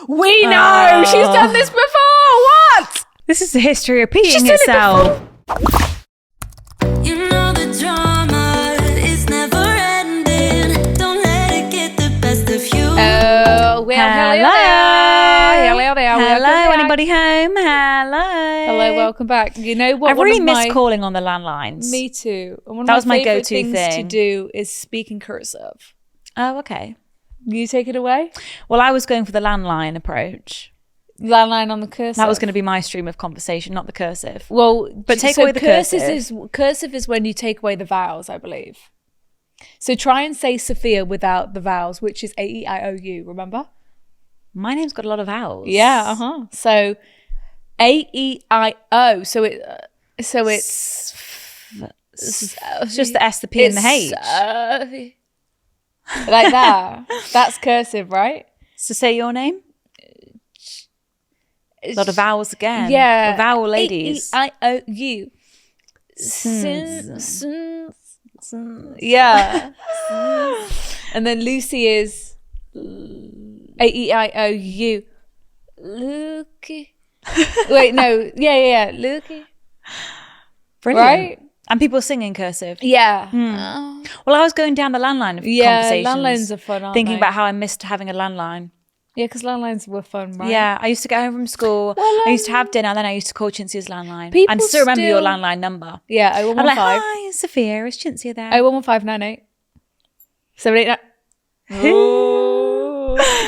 We know she's done this before. What? This is the history repeating She's done it itself. You know the drama is never ending. Don't let it get the best of you. Oh, well, hello there. Hello, anybody home? Hello. Hello, welcome back. You know what? I really miss calling on the landlines. Me too. And one That of was my favourite go-to things thing. to do is speak in cursive. Oh, okay. You take it away. Well, I was going for the landline approach. Landline on the cursive. That was going to be my stream of conversation, not the cursive. Well, But take away the Cursive is when you take away the vowels, I believe. So try and say Sophia without the vowels, which is A-E-I-O-U, remember? My name's got a lot of vowels. Yeah, So A-E-I-O. So it's just the S, the P, and the H. Like that. That's cursive, right? So say your name. A lot of vowels again. Yeah. We're vowel ladies. A-E-I-O-U. Yeah. And then Lucy is A-E-I-O-U. Lukey. Wait, no. Yeah. Lukey. Brilliant. Right? And people sing in cursive. Yeah. Well, I was going down the landline of conversations. Landlines are fun, aren't Thinking they? about how I missed having a landline. Yeah, because landlines were fun, right? Yeah, I used to go home from school. Well, I used to have dinner, and then I used to call Chinzia's landline. People and still remember your still- landline number. Yeah, I'm 0115. like, hi, Sophia, is Chinzia there? 011598. 789.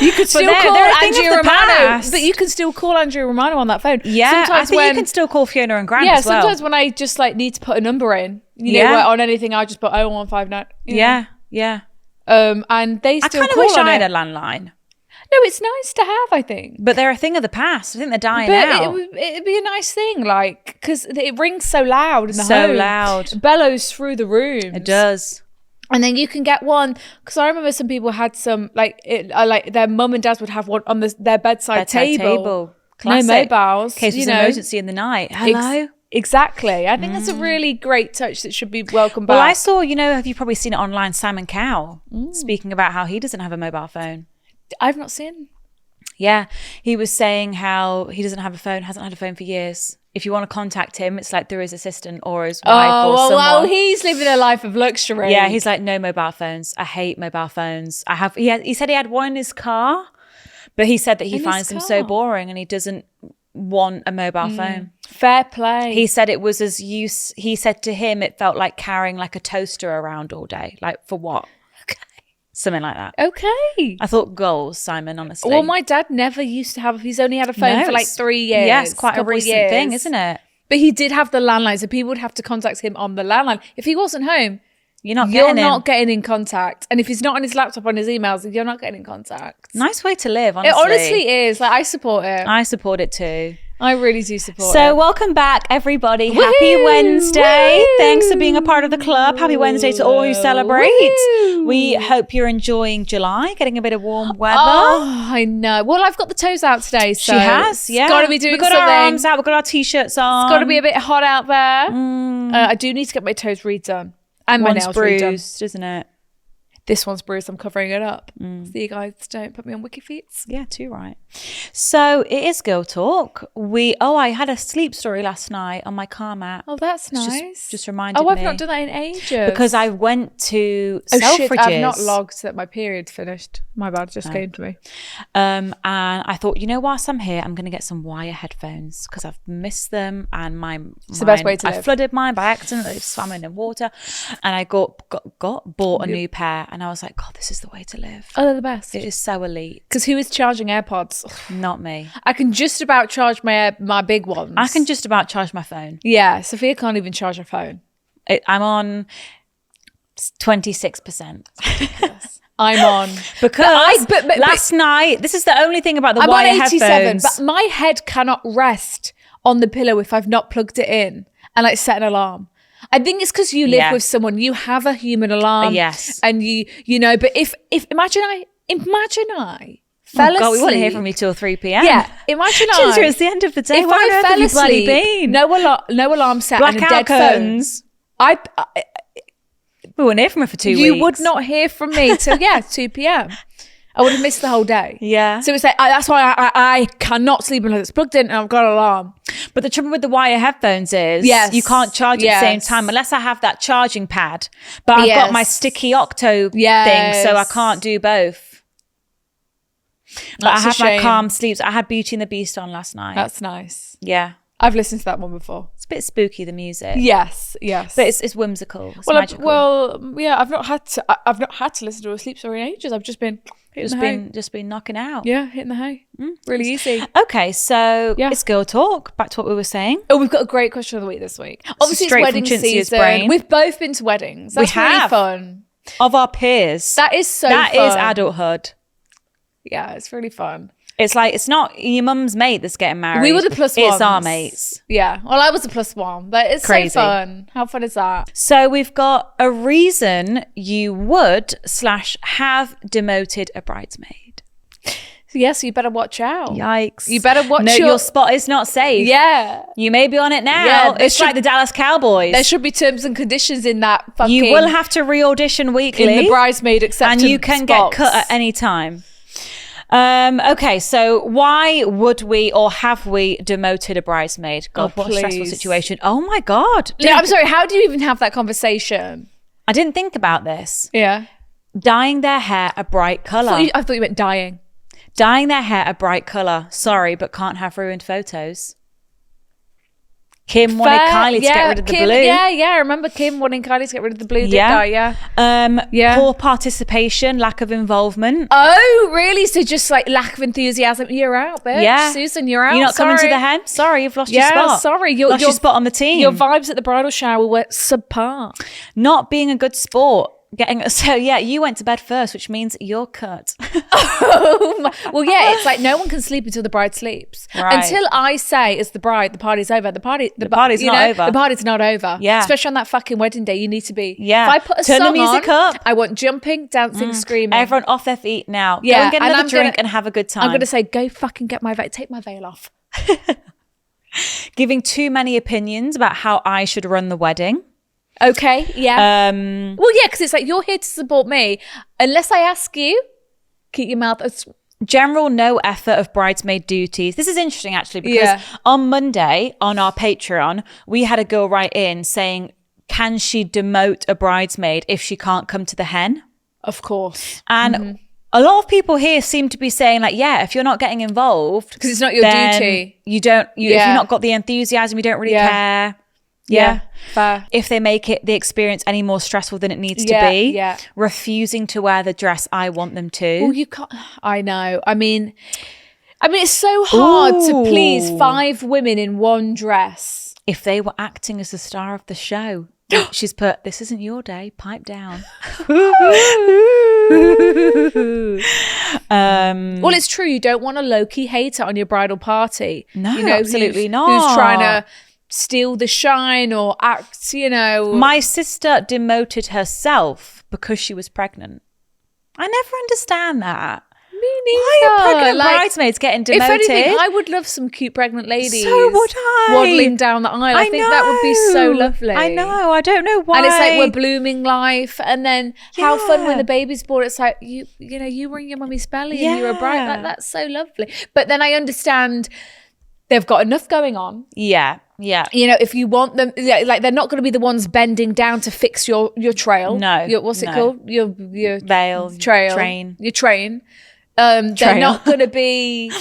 You could still they're call a thing of Andrea the Romano, past. but you can still call Andrea Romano on that phone. Yeah, sometimes I think you can still call Fiona and Grant as well. sometimes when I just like need to put a number in, you know, Yeah. where on anything, I just put 01159. you know. Yeah. And they I still kind of call wish on I had it. a landline. No, it's nice to have, I think. But they're a thing of the past. I think they're dying But out. it'd be a nice thing, like, because it rings so loud in the So home. loud. It bellows through the room. It does. And then you can get one, because I remember some people had some, like their mum and dad would have one on their bedside table. Classic. No mobiles. In case there's an emergency in the night. Hello? Exactly. I think that's a really great touch that should be welcomed back. Well, I saw, have you probably seen it online, Simon Cowell speaking about how he doesn't have a mobile phone. I've not seen. Yeah. He was saying how he doesn't have a phone, hasn't had a phone for years. If you want to contact him, it's like through his assistant or his wife or someone. Well, he's living a life of luxury. Yeah, he's like, no mobile phones. I hate mobile phones. He said he had one in his car, but he said that he In his finds them so car? boring and he doesn't want a mobile phone. Fair play. He said it was he said to him it felt like carrying like a toaster around all day. Like for what? Something like that. okay. I thought goals, Simon, honestly. Well, my dad never used to have. He's only had a phone No, for like it's- 3 years. Yeah, it's quite a couple recent years. thing, isn't it? But he did have the landline, so people would have to contact him on the landline. If he wasn't home, You're not you're getting not him. getting in contact. And if he's not on his laptop, on his emails, you're not getting in contact. Nice way to live, It honestly. honestly is. Like, I support it. I support it too. I really do support it. So welcome back, everybody. Happy Woohoo! Wednesday. Woo! Thanks for being a part of the club. Happy Wednesday to all who celebrate. Woo! We hope you're enjoying July, getting a bit of warm weather. Oh, I know. Well, I've got the toes out today, so She has, yeah. It's got to be doing We've got something. our arms out, we've got our t-shirts on. It's got to be a bit hot out there. I do need to get my toes redone and my One's nails redone. bruised, isn't it? This one's bruised. I'm covering it up. So you guys don't put me on wiki feets. Yeah, too right. So it is Girl Talk. I had a sleep story last night on my car mat. Oh, that's It's nice. just reminded I've me. not done that in ages. Because I went to Oh shit! Selfridges. I've not logged that my period's finished. My bad, just came to me. And I thought, whilst I'm here, I'm going to get some wire headphones because I've missed them and It's the best way to I live. flooded mine by accident. They swam in water and I bought a new pair and I was like, God, this is the way to live. Oh, they're the best. It is so elite. Because who is charging AirPods? Not me. I can just about charge my big ones. I can just about charge my phone. Yeah, Sophia can't even charge her phone. I'm on 26%. I'm on Because but last night, this is the only thing about the I'm wire on 87, headphones. but my head cannot rest on the pillow if I've not plugged it in and like set an alarm. I think it's because you live Yeah. with someone, you have a human alarm. Yes. And you know, but if imagine I fell asleep. God, we won't hear from you till 3 p.m. Yeah, imagine Ginger, it's the end of the day. If Where on I earth fell have you bloody asleep, been? no alarm set and a Blackout dead curtains. phone, We won't hear from her for 2 weeks. you would not hear from me till 2 p.m. I would have missed the whole day. Yeah. So it's like, that's why I cannot sleep unless it's plugged in and I've got an alarm. But the trouble with the wire headphones is Yes. you can't charge at the same Yes. time unless I have that charging pad. But I've got my Yes. sticky octo Yes. thing, so I can't do both. But That's I a have my shame. calm sleeps. I had Beauty and the Beast on last night. That's nice. Yeah. I've listened to that one before. It's a bit spooky, the music. Yes. But it's whimsical. It's well, magical. yeah. I've not had to listen to a sleep story in ages. I've just been hitting the hay. just been knocking out. Yeah, hitting the hay. Really easy. Okay, so Yeah. it's girl talk. Back to what we were saying. Oh, we've got a great question of the week this week. Obviously, it's straight from wedding Cinzia's season. brain. We've both been to weddings. That's really have. fun. Of our peers. That is so That fun. is adulthood. Yeah, it's really fun. It's like, it's not your mum's mate that's getting married. We were the plus It's our ones. mates. Yeah. Well, I was the plus one, but it's Crazy. so fun. How fun is that? So we've got a reason you would / have demoted a bridesmaid. So yes, you better watch out. Yikes. You better watch No, your- your spot is not safe. Yeah. You may be on it now. Yeah, there it's like should- the Dallas Cowboys. There should be terms and conditions in that fucking... You will have to re-audition weekly. in the bridesmaid acceptance and you can box. get cut at any time. Okay, so why would we or have we demoted a bridesmaid? God, what a stressful please. situation. Oh my God. No, I'm sorry, how do you even have that conversation? I didn't think about this. Yeah. Dyeing their hair a bright colour. I thought you meant dying. Dyeing their hair a bright colour. Sorry, but can't have ruined photos. Kim wanted Fair, Kylie to get rid of the Kim, blue. Yeah, I remember Kim wanting Kylie to get rid of the blue. Yeah. Yeah. Yeah. Poor participation, lack of involvement. Oh, really? So just like lack of enthusiasm. You're out, bitch. Yeah. Susan, you're out. You're not coming to Sorry. the hen? Sorry, you've lost Yeah, your spot. sorry. Lost your spot on the team. Your vibes at the bridal shower were subpar. Not being a good sport. So yeah, you went to bed first, which means you're cut. Well, yeah, it's like no one can sleep until the bride sleeps. Right. Until I say, as the bride, the party's over. The party's party's not over. The party's not over. Yeah. Especially on that fucking wedding day, you need to be. Yeah. If I put a Turn the song music on, up. I want jumping, dancing, screaming. Everyone off their feet now. Yeah, Go and get and another I'm drink gonna- and have a good time. I'm going to say, go fucking get my veil. Take my veil off. Giving too many opinions about how I should run the wedding. Okay, yeah. Um, Well, yeah, because it's like you're here to support me. Unless I ask you, keep your mouth. General no effort of bridesmaid duties. This is interesting actually because Yeah. on Monday on our Patreon, we had a girl write in saying, can she demote a bridesmaid if she can't come to the hen? Of course, And a lot of people here seem to be saying like, yeah, if you're not getting involved, because it's not your then duty. you don't, if Yeah. you've not got the enthusiasm, you don't really Yeah. care. Yeah, fair. If they make it the experience any more stressful than it needs Yeah, to be, yeah. refusing to wear the dress I want them to. Well, you can't. I know. I mean, it's so hard to please Ooh. 5 women in one dress. If they were acting as the star of the show, she's put, this isn't your day, pipe down. Well, it's true. You don't want a low-key hater on your bridal party. No, you know, absolutely who's not. trying to steal the shine or act, My sister demoted herself because she was pregnant. I never understand that. Me Why neither. are pregnant Like, bridesmaids getting if demoted? anything, I would love some cute pregnant ladies. So would I. Waddling down the aisle. I think that would be so know. lovely. I know. I don't know why. And it's like we're blooming life, and then how fun when Yeah. the baby's born. It's like you know, you were in your mummy's belly and you were bright. Yeah. That's so lovely. But then I understand they've got enough going on. Yeah. Yeah. You know, if you want them, like they're not going to be the ones bending down to fix your trail. No, what's it no. called? Your Veil, trail, train. your train. They're Trail. not going to be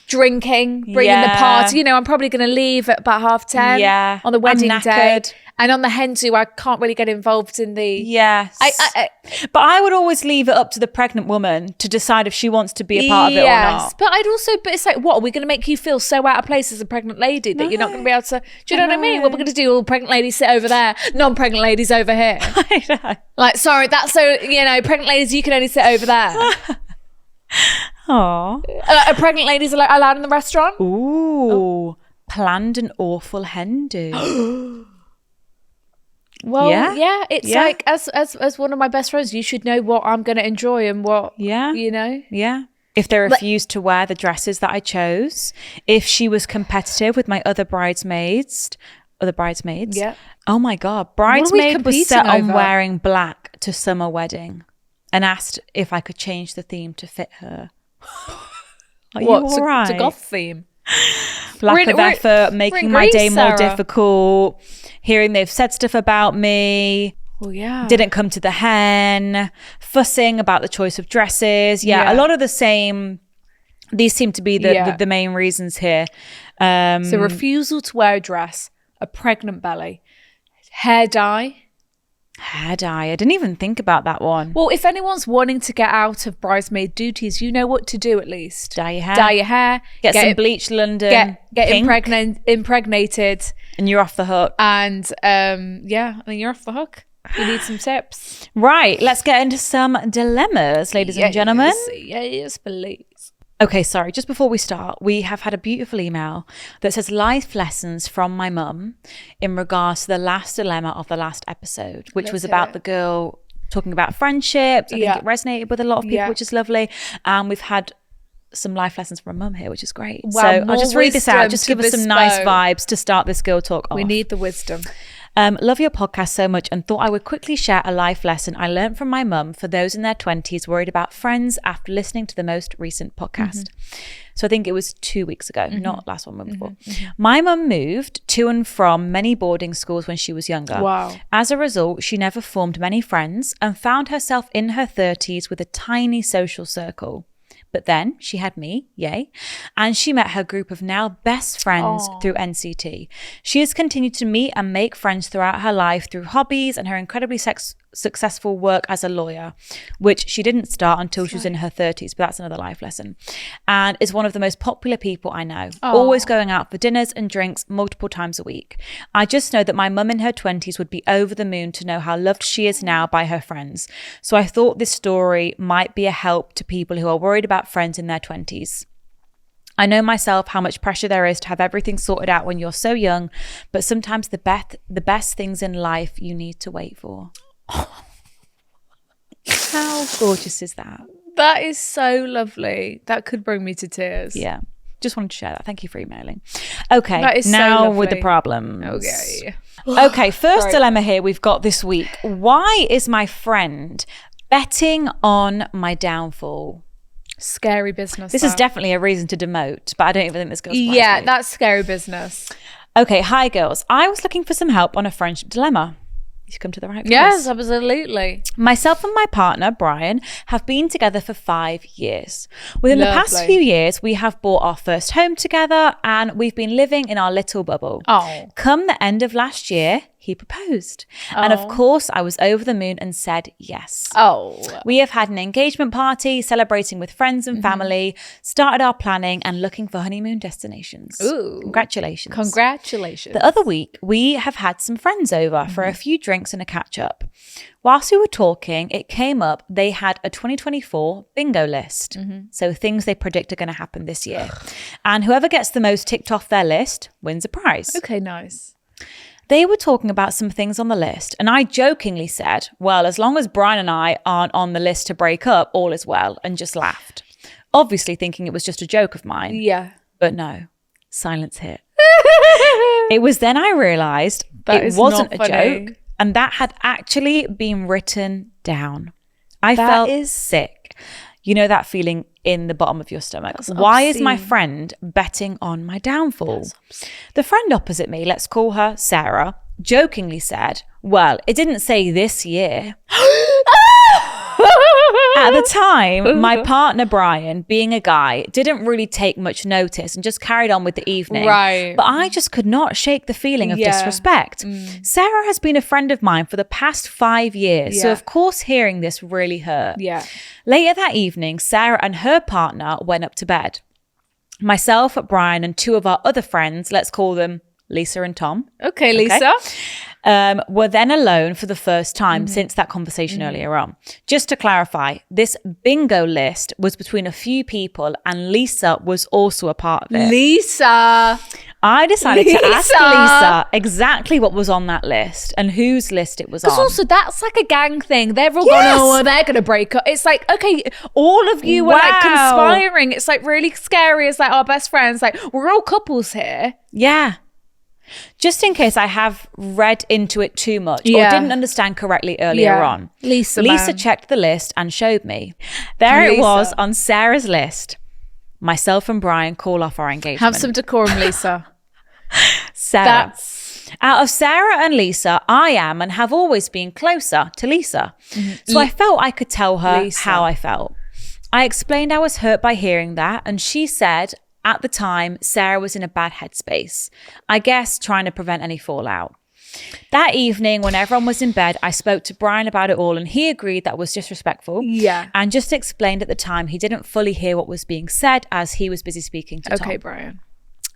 drinking, bringing the Yeah. party. You know, I'm probably going to leave at about 10:30. Yeah. on the I'm wedding day, knackered. and on the hen do, I can't really get involved in the. Yes. But I would always leave it up to the pregnant woman to decide if she wants to be a part of it or not. But but it's like, what are we going to make you feel so out of place as a pregnant lady that you're not going to be able to? Do you know what I mean? What we're going to do? All pregnant ladies sit over there, non-pregnant ladies over here. I know. Like, sorry, that's so pregnant ladies, you can only sit over there. Aw. Are pregnant ladies allowed in the restaurant? Ooh. Planned an awful hen do. Well, Yeah. it's Yeah. like as one of my best friends, you should know what I'm going to enjoy and what. Yeah. You know. Yeah. If they refused to wear the dresses that I chose, if she was competitive with my other bridesmaids. Yeah. Oh my God. are we Bridesmaid was set competing on over? wearing black to summer wedding. and asked if I could change the theme to fit her. Are What? you all right? To goth theme? Lack of effort, we're making in my Greece, day more Sarah. difficult, hearing they've said stuff about me, Oh yeah. didn't come to the hen, fussing about the choice of dresses. Yeah, Yeah. a lot of the same. These seem to be the main reasons here. So refusal to wear a dress, a pregnant belly, hair dye. Hair dye. I didn't even think about that one. Well, if anyone's wanting to get out of bridesmaid duties, you know what to do at least. Dye your hair. Dye your hair. Get some it- bleached London. Get pink, impregnated. and you're off the hook. And yeah, I mean, you're off the hook. You need some tips. Right, let's get into some dilemmas, ladies and gentlemen. Yes, please. Okay, sorry, just before we start, we have had a beautiful email that says life lessons from my mum in regards to the last dilemma of the last episode, which was about the girl talking about friendships. I think it resonated with a lot of people, which is lovely. And we've had some life lessons from mum here, which is great. Wow, so I'll more just read this out, wisdom just to give us some nice bespoke. vibes to start this girl talk off. We need the wisdom. Love your podcast so much and thought I would quickly share a life lesson I learned from my mum for those in their 20s worried about friends after listening to the most recent podcast. So I think it was 2 weeks ago, not last one before. My mum moved to and from many boarding schools when she was younger. Wow. As a result, she never formed many friends and found herself in her 30s with a tiny social circle. But then she had me, yay, and she met her group of now best friends through NCT. She has continued to meet and make friends throughout her life through hobbies and her incredibly successful work as a lawyer, which she didn't start until she was in her 30s, but that's another life lesson, and is one of the most popular people I know, always going out for dinners and drinks multiple times a week. I just know that my mum in her 20s would be over the moon to know how loved she is now by her friends. So I thought this story might be a help to people who are worried about friends in their 20s. I know myself how much pressure there is to have everything sorted out when you're so young, but sometimes the best things in life you need to wait for. How gorgeous is that? That is so lovely. That could bring me to tears. Yeah. Just wanted to share that. Thank you for emailing. Okay, That is so now with the lovely. problems. Okay. Okay, first dilemma here we've got this week. Why is my friend betting on my downfall? Scary business. This is that. definitely a reason to demote, but I don't even think this goes Yeah, that's scary business. Okay, hi girls. I was looking for some help on a friendship dilemma. You've come to the right place. Yes, absolutely. Myself and my partner, Brian, have been together for 5 years. Within the past Lovely. few years, we have bought our first home together and we've been living in our little bubble. Oh. Come the end of last year, he proposed. And of course, I was over the moon and said yes. Oh. We have had an engagement party, celebrating with friends and family, started our planning and looking for honeymoon destinations. Ooh. Congratulations. Congratulations. The other week, we have had some friends over for a few drinks and a catch up. Whilst we were talking, it came up they had a 2024 bingo list. So things they predict are going to happen this year. And whoever gets the most ticked off their list wins a prize. Okay, nice. They were talking about some things on the list, and I jokingly said, well, as long as Brian and I aren't on the list to break up, all is well, and just laughed. Obviously thinking it was just a joke of mine. Yeah. But no, silence hit. It was then I realised That it is wasn't not a funny. joke, and that had actually been written down. I That felt is- sick. You know that feeling in the bottom of your stomach. Why is my obscene. friend betting on my downfall? The friend opposite me, let's call her Sarah, jokingly said, well, it didn't say this year. At the time, my partner Brian, being a guy, didn't really take much notice and just carried on with the evening. Right. But I just could not shake the feeling of Yeah. disrespect. Sarah has been a friend of mine for the past 5 years. So Yeah. of course hearing this really hurt. Yeah. Later that evening, Sarah and her partner went up to bed. Myself, Brian, and two of our other friends, let's call them Lisa and Tom, Okay, Lisa. were then alone for the first time since that conversation earlier on. Just to clarify, this bingo list was between a few people and Lisa was also a part of it. Lisa. I decided to ask Lisa. Lisa exactly what was on that list and whose list it was on. Because also that's like a gang thing. They're all going, oh, well, they're going to break up. It's like, okay, all of you were like Wow. conspiring. It's like really scary. It's like our best friends. Like we're all couples here. Yeah. Just in case I have read into it too much Yeah. or didn't understand correctly earlier on. Lisa man. checked the list and showed me. There it Lisa. was on Sarah's list. Myself and Brian call off our engagement. Have some decorum, Lisa. Sarah. That's Out of Sarah and Lisa, I am and have always been closer to Lisa. So I felt I could tell her Lisa. how I felt. I explained I was hurt by hearing that, and she said at the time Sarah was in a bad headspace. I guess trying to prevent any fallout. That evening, when everyone was in bed, I spoke to Brian about it all, and he agreed that was disrespectful. Yeah. And just explained at the time he didn't fully hear what was being said as he was busy speaking to Tom. okay, Brian.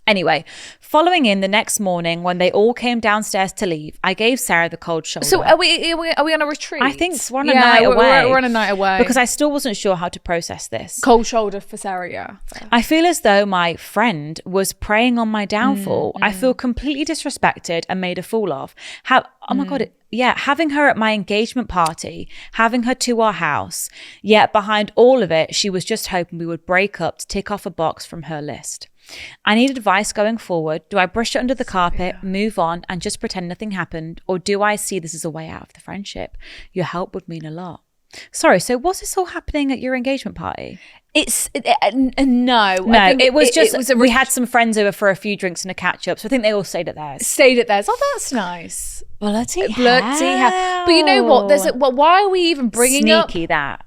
Anyway, following in the next morning when they all came downstairs to leave, I gave Sarah the cold shoulder. So are we on a retreat? I think we're on a night away. We're on a night away. Because I still wasn't sure how to process this. cold shoulder for Sarah, yeah. I feel as though my friend was preying on my downfall. I feel completely disrespected and made a fool of. Oh my God. Having her at my engagement party, having her to our house. Yet behind all of it, she was just hoping we would break up to tick off a box from her list. I need advice going forward. Do I brush it under the carpet, move on, and just pretend nothing happened? Or do I see this as a way out of the friendship? Your help would mean a lot. Sorry, so was this all happening at your engagement party? It's no. No, I think it was just, it was we had some friends over for a few drinks and a catch up. So I think they all stayed at theirs. stayed at theirs. Oh, that's nice. Bloody hell. But you know what? Why are we even bringing Sneaky up? that.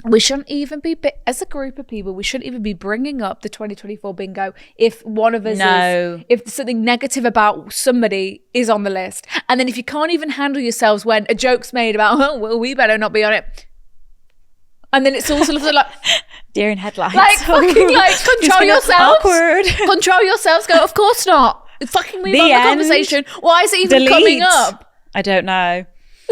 We shouldn't even be, as a group of people, we shouldn't even be bringing up the 2024 bingo if one of us No. if something negative about somebody is on the list. And then if you can't even handle yourselves when a joke's made about, oh, well, we better not be on it. And then it's also like, Deer in headlights. like fucking like, control yourselves. Awkward. Control yourselves. Go, of course not. Fucking move The on the end. conversation. Why is it even Delete. coming up? I don't know.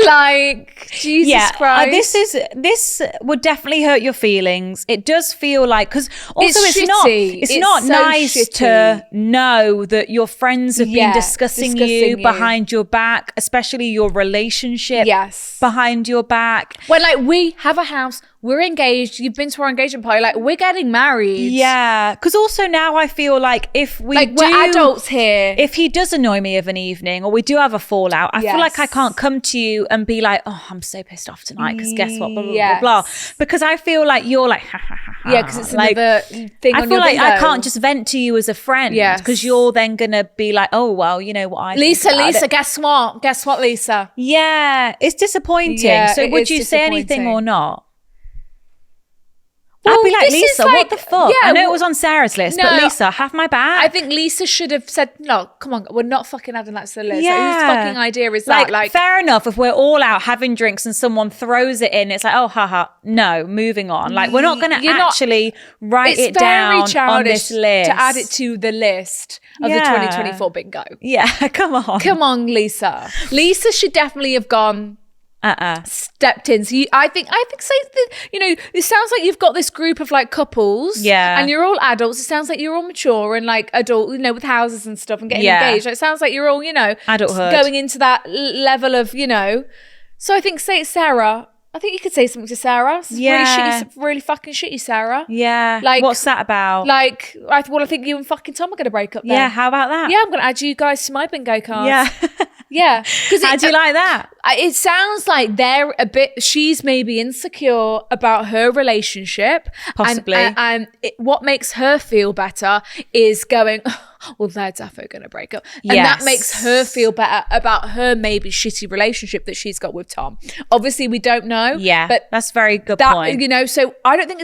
Like, Jesus Christ. This would definitely hurt your feelings. It does feel like, because also It's shitty. it's not so nice shitty. to know that your friends have Yeah, been discussing discussing you you. behind your back, especially your relationship Yes. behind your back. When like we have a house, we're engaged, you've been to our engagement party, like we're getting married. Yeah, because also now I feel like if we Like we're adults here. if he does annoy me of an evening or we do have a fallout, I feel like I Yes. can't come to you and be like, oh, I'm so pissed off tonight because guess what, blah, blah, Yes. blah, blah. Because I feel like you're like, ha, ha, ha, ha. Yeah, because it's like, another thing I on feel your like I bingo. can't just vent to you as a friend. Yes. Because you're then going to be like, oh, well, you know what I think Lisa, about it. guess what? Guess what, Lisa? Yeah, it's disappointing. Yeah, so it would is you say anything disappointing. or not? Well, I'd be like, this is Lisa, like- what the fuck? yeah, I know it well- was on Sarah's list, No, but Lisa, have my back. I think Lisa should have said, no, come on, we're not fucking adding that to the list. Like, Yeah. whose fucking idea is that? Like, fair enough. If we're all out having drinks and someone throws it in, it's like, oh, haha. No, moving on. Like, we're not going to You're not- actually write it's it down very on childish this list. to add it to the list of the Yeah. 2024 bingo. Yeah, come on. Come on, Lisa. Lisa should definitely have gone, stepped in. So I think say that, you know, it sounds like you've got this group of like couples, Yeah. and you're all adults. It sounds like you're all mature and like adult, you know, with houses and stuff and getting Yeah. engaged. It sounds like you're all, you know, Adulthood. going into that level of, you know. So I think say Sarah. I think you could say something to Sarah. It's Yeah. really shitty, really fucking shitty, Sarah. Yeah. Like- what's that about? Like, I think you and fucking Tom are going to break up. Then. yeah, how about that? Yeah, I'm going to add you guys to my bingo card. Yeah. Yeah. Because How do you like that? it sounds like they're a bit, she's maybe insecure about her relationship. Possibly. And what makes her feel better is going, well, they're definitely going to break up. And that Yes. makes her feel better about her maybe shitty relationship that she's got with Tom. Obviously, we don't know. Yeah, But that's a very good that, point. you know, so I don't think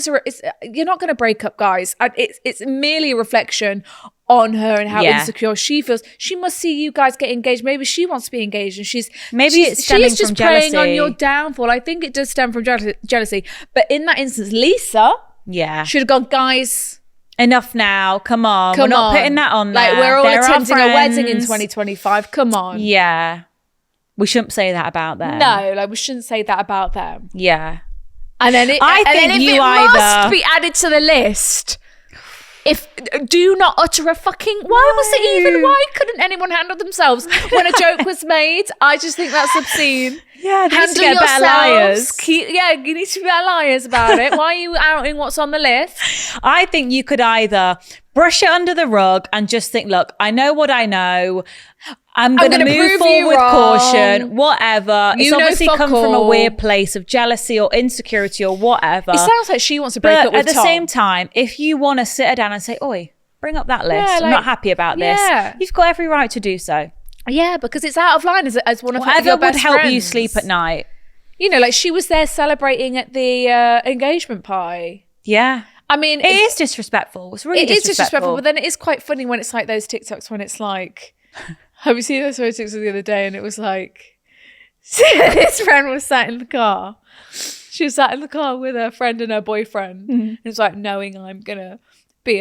you're not going to break up, guys. It's merely a reflection on her and how Yeah. insecure she feels. She must see you guys get engaged. Maybe she wants to be engaged, and Maybe it's stemming she's just from preying on jealousy. your downfall. I think it does stem from jealousy. But in that instance, Lisa Yeah. should have gone, guys. Enough now. Come on. Come We're not on. putting that on Like there. we're all They're our attending a wedding in friends. 2025. Come on. Yeah. We shouldn't say that about them. No, like we shouldn't say that about them. Yeah. And then I think if you it either- must be added to the list. If do not utter a fucking why couldn't anyone handle themselves when a joke was made? I just think that's obscene. Yeah, they need to Handle get better liars. You need to be better liars about it. Why are you outing what's on the list? I think you could either brush it under the rug and just think, look, I know what I know. I'm going to gonna move prove forward you with wrong. caution, whatever. It's You know obviously fuck come from a all. weird place of jealousy or insecurity or whatever. It sounds like she wants to break But up with at the Tom. same time, if you want to sit her down and say, oi, bring up that list. Yeah, I'm like, not happy about this. yeah. You've got every right to do so. Yeah, because it's out of line as one of Whatever your would best help friends. you sleep at night. You know, like she was there celebrating at the engagement party. Yeah. I mean, It is disrespectful. It's really it is disrespectful. disrespectful, but then it is quite funny when it's like those TikToks when it's like, have you seen those TikToks the other day? And it was like, this friend was sat in the car. She was sat in the car with her friend and her boyfriend. And it's like, knowing I'm gonna be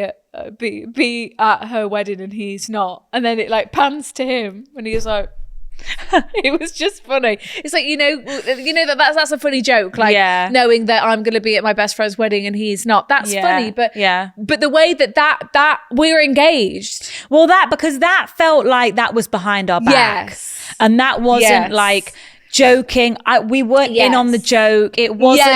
at her wedding and he's not. And then it like pans to him and he was like, it was just funny. It's like, you know that's a funny joke. Like knowing that I'm going to be at my best friend's wedding and he's not. That's funny. But but the way that we're engaged. Well, because that felt like that was behind our back. Yes. And that wasn't like joking. We weren't in on the joke. It wasn't,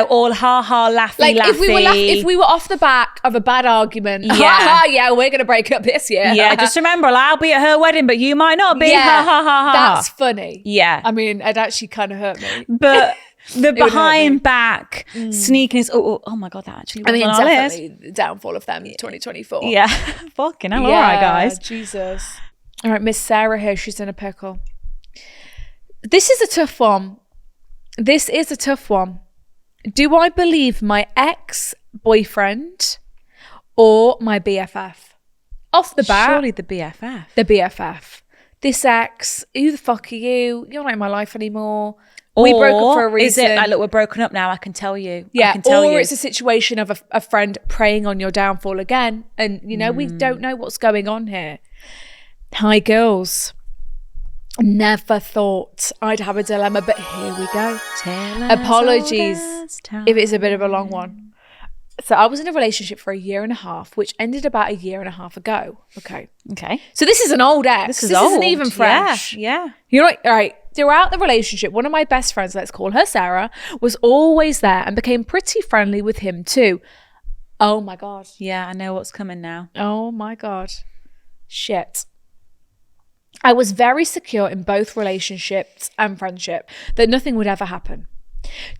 all ha laughy, like laughy. if we were off the back of a bad argument, we're gonna break up this year. Yeah, just remember, I'll be at her wedding, but you might not be. Ha ha ha ha. That's funny. Yeah. I mean, it actually kind of hurt me. But the behind back sneaking is oh my god, that actually was on our list. Definitely the downfall of them 2024. Yeah. Fucking hell. All right, guys. Jesus. All right, Miss Sarah here, she's in a pickle. This is a tough one. Do I believe my ex-boyfriend or my BFF? Off the bat. Surely the BFF. The BFF. This ex, who the fuck are you? You're not in my life anymore. Or we broke up for a reason. Is it like, look, we're broken up now, I can tell you. Yeah, I can tell you. it's a situation of a friend preying on your downfall again. And, we don't know what's going on here. Hi, girls. Never thought I'd have a dilemma, but here we go. Apologies if it's a bit of a long one. So I was in a relationship for 1.5 years, which ended about 1.5 years ago. Okay. So this is an old ex. This old. isn't even fresh. Yeah. You're like, all right. Throughout the relationship, one of my best friends, let's call her Sarah, was always there and became pretty friendly with him too. Oh my God. Yeah, I know what's coming now. Oh my God. Shit. I was very secure in both relationships and friendship that nothing would ever happen.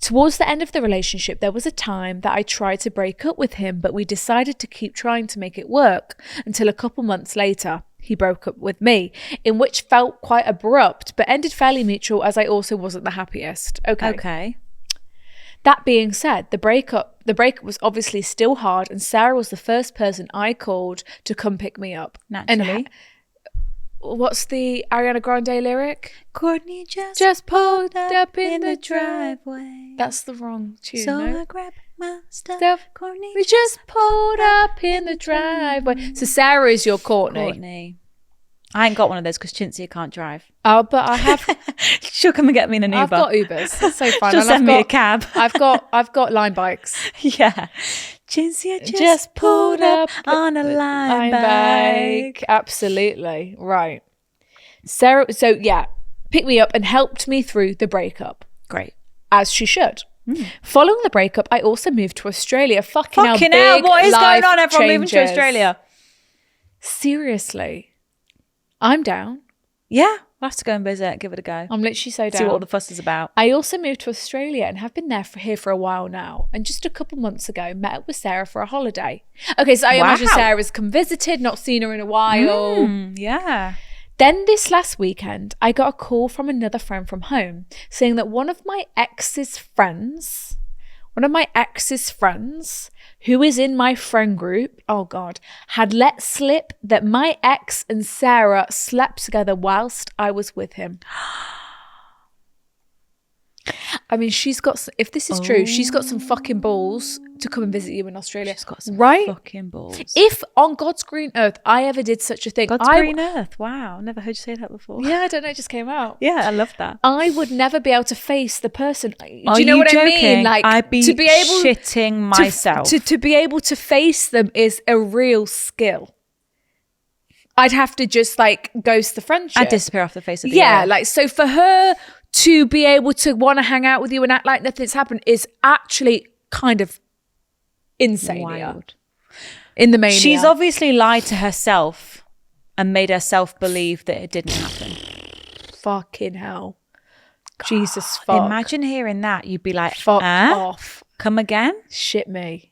Towards the end of the relationship, there was a time that I tried to break up with him, but we decided to keep trying to make it work until a couple months later, he broke up with me, in which felt quite abrupt, but ended fairly mutual as I also wasn't the happiest. Okay. That being said, the breakup was obviously still hard, and Sarah was the first person I called to come pick me up. Naturally. What's the Ariana Grande lyric? Courtney just pulled up in the driveway. That's the wrong tune. So no? I grabbed my stuff. Courtney We just pulled up in the driveway. So Sarah is your Courtney. I ain't got one of those because Chintzia can't drive. Oh, but I have. She'll come and get me in an Uber. I've got Ubers. That's so fun. She'll send me a cab. I've got line bikes. Yeah. Chintzia just pulled up on a line bike. Absolutely. Right. Sarah, so yeah, picked me up and helped me through the breakup. Great. As she should. Following the breakup, I also moved to Australia. Fucking hell, what is going on? Everyone changes. moving to Australia. Seriously. I'm down. Yeah. We'll have to go and visit, give it a go. I'm literally so down. See what all the fuss is about. I also moved to Australia and have been here for a while now. And just a couple months ago, met up with Sarah for a holiday. Okay, so I imagine Sarah's come visited, not seen her in a while. Yeah. Then this last weekend, I got a call from another friend from home saying that one of my ex's friends, who is in my friend group, oh God, had let slip that my ex and Sarah slept together whilst I was with him. I mean, if this is true, she's got some fucking balls to come and visit you in Australia. She's got some fucking balls. If on God's green earth I ever did such a thing. God's green earth. Wow. Never heard you say that before. Yeah, I don't know. It just came out. Yeah, I love that. I would never be able to face the person. Do you Are know you what joking? I mean? Like, I'd be shitting myself. To be able to face them is a real skill. I'd have to just like ghost the friendship. I'd disappear off the face of the earth. earth. Like, so for her to be able to want to hang out with you and act like nothing's happened is actually kind of insane. Wild. In the mania. She's obviously lied to herself and made herself believe that it didn't happen. Fucking hell. Jesus fuck. Imagine hearing that. You'd be like, Fuck off. Come again? Shit me.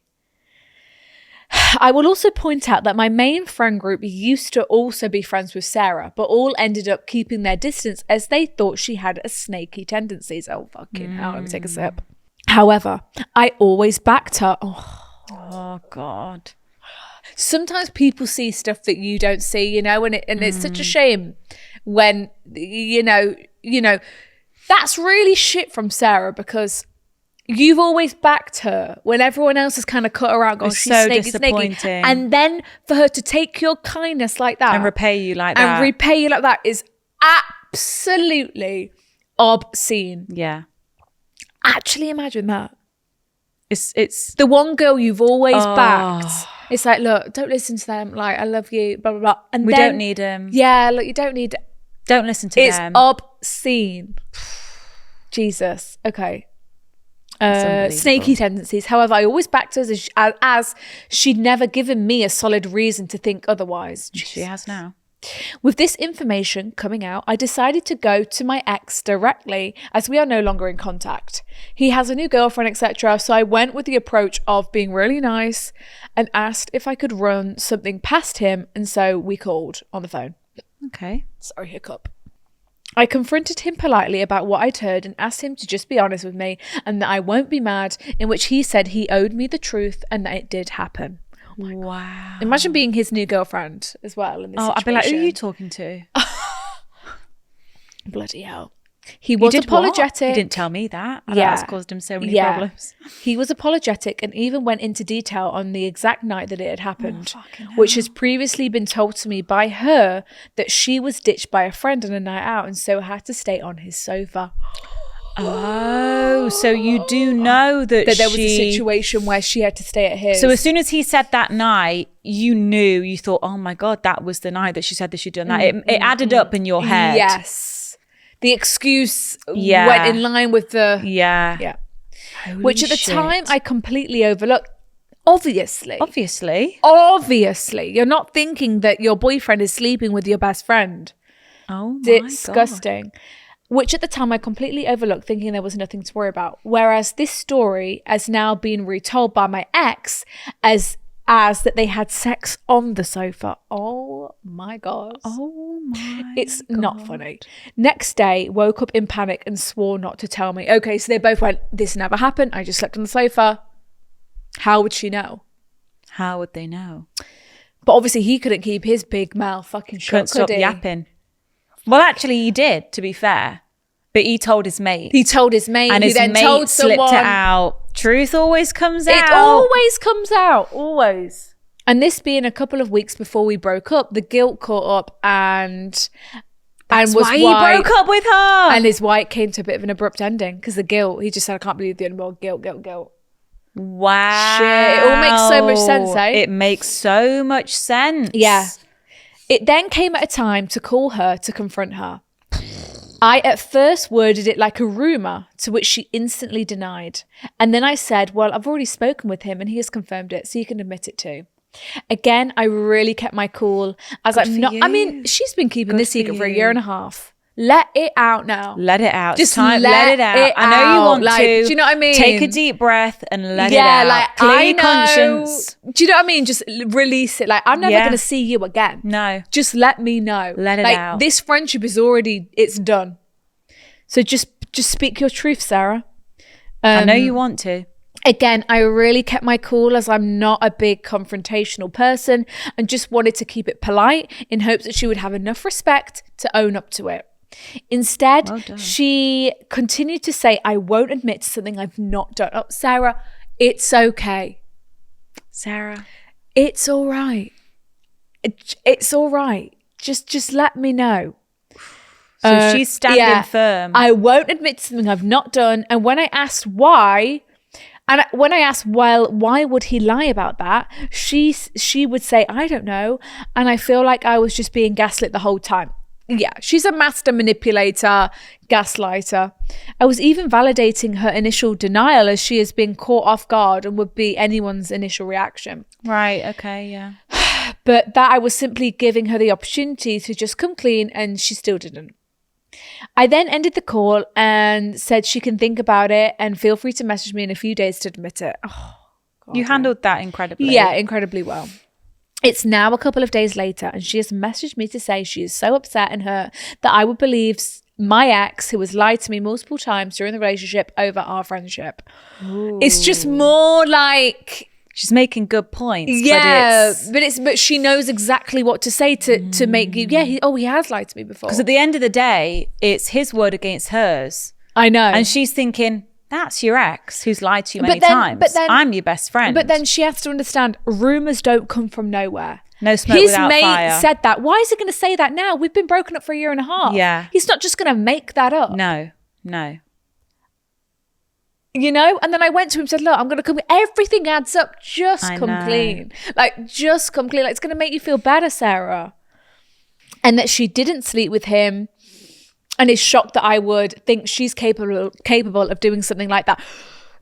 I will also point out that my main friend group used to also be friends with Sarah, but all ended up keeping their distance as they thought she had a snaky tendencies. Oh, fucking hell. Let me take a sip. However, I always backed her. Oh, God. Sometimes people see stuff that you don't see, and it's such a shame when, you know, that's really shit from Sarah because you've always backed her when everyone else has kind of cut her out, gone, It's she's so snaky. disappointing. And then for her to take your kindness like that And repay you like that. is absolutely obscene. Yeah. Actually, imagine that. It's The one girl you've always backed. It's like, look, don't listen to them. Like, I love you, blah, blah, blah. And we then, don't need them. Yeah, look, you don't need. Don't listen to It's them. obscene. Jesus. Okay. unbelievable. Snaky tendencies. However, I always backed her as she'd never given me a solid reason to think otherwise. She has now. With this information coming out, I decided to go to my ex directly as we are no longer in contact. He has a new girlfriend, etc. So I went with the approach of being really nice and asked if I could run something past him. And so we called on the phone. Okay. Sorry, hiccup. I confronted him politely about what I'd heard and asked him to just be honest with me and that I won't be mad, in which he said he owed me the truth and that it did happen. Wow. Imagine being his new girlfriend as well in this situation. I'd be like, who are you talking to? Bloody hell. He was You did what? apologetic. He didn't tell me that. Yeah. That's caused him so many Yeah. problems. He was apologetic and even went into detail on the exact night that it had happened, fucking hell. which has previously been told to me by her that she was ditched by a friend on a night out and so had to stay on his sofa. Oh, so you do know that That there was a situation where she had to stay at his. So as soon as he said that night, you thought, oh my God, that was the night that she said that she'd done that. It added up in your head. Yes. The excuse Yeah. went in line with the... Yeah. Yeah. Holy Which at the shit. time I completely overlooked. Obviously. Obviously. You're not thinking that your boyfriend is sleeping with your best friend. Oh my God. Disgusting. Which at the time I completely overlooked, thinking there was nothing to worry about. Whereas this story has now been retold by my ex as that they had sex on the sofa. Oh my God. Oh my It's not funny. Next day, woke up in panic and swore not to tell me. Okay, so they both went, this never happened. I just slept on the sofa. How would she know? How would they know? But obviously he couldn't keep his big mouth fucking shut, Couldn't stop could he? yapping. Well, actually, he did, to be fair. But he told his mate. He told his mate, and who his then mate told slipped someone. it out. Truth always comes out. It always comes out, always. And this being a couple of weeks before we broke up, the guilt caught up and That's was why he broke up with her. And his why it came to a bit of an abrupt ending because the guilt. He just said, I can't believe the anymore. Guilt. Wow. Shit, it all makes so much sense, eh? It makes so much sense. Yeah. It then came at a time to call her to confront her. I at first worded it like a rumour, to which she instantly denied. And then I said, well, I've already spoken with him and he has confirmed it, so you can admit it too. Again, I really kept my cool. As I'm for not, you. I mean, she's been keeping Good this for secret for a you. year and a half. Let it out now. Let it out. Just Time, let it out. it I know you out. want Like, to. do you know what I mean? Take a deep breath and let it Yeah, out. like Clear I your know. conscience. Do you know what I mean? Just release it. Like I'm never Yeah. going to see you again. No. Just let me know. Let it like, out. This friendship is already, it's done. So just speak your truth, Sarah. I know you want to. Again, I really kept my cool as I'm not a big confrontational person and just wanted to keep it polite in hopes that she would have enough respect to own up to it. Instead, Well done. she continued to say, I won't admit to something I've not done. Oh, Sarah, it's okay. Sarah. It's all right. It's all right. Just let me know. So she's standing firm. I won't admit to something I've not done. And when I asked why, well, why would he lie about that? She would say, I don't know. And I feel like I was just being gaslit the whole time. Yeah, she's a master manipulator, gaslighter. I was even validating her initial denial as she has been caught off guard and would be anyone's initial reaction. Right, okay, yeah. But that I was simply giving her the opportunity to just come clean, and she still didn't. I then ended the call and said she can think about it and feel free to message me in a few days to admit it. Oh, God, You handled that incredibly. Yeah, incredibly well. It's now a couple of days later, and she has messaged me to say she is so upset and hurt that I would believe my ex, who has lied to me multiple times during the relationship, over our friendship. Ooh. It's just more like... She's making good points. Yeah, but she knows exactly what to say to make you... Yeah, he has lied to me before. Because at the end of the day, it's his word against hers. I know. And she's thinking... That's your ex who's lied to you many times. I'm your best friend. But then she has to understand, rumours don't come from nowhere. No smoke without fire. His mate said that. Why is he going to say that now? We've been broken up for a year and a half. Yeah. He's not just going to make that up. No. You know? And then I went to him and said, look, I'm going to come. Everything adds up. Just come clean. Like, just come clean. Like, it's going to make you feel better, Sarah. And that she didn't sleep with him. And is shocked that I would think she's capable of doing something like that.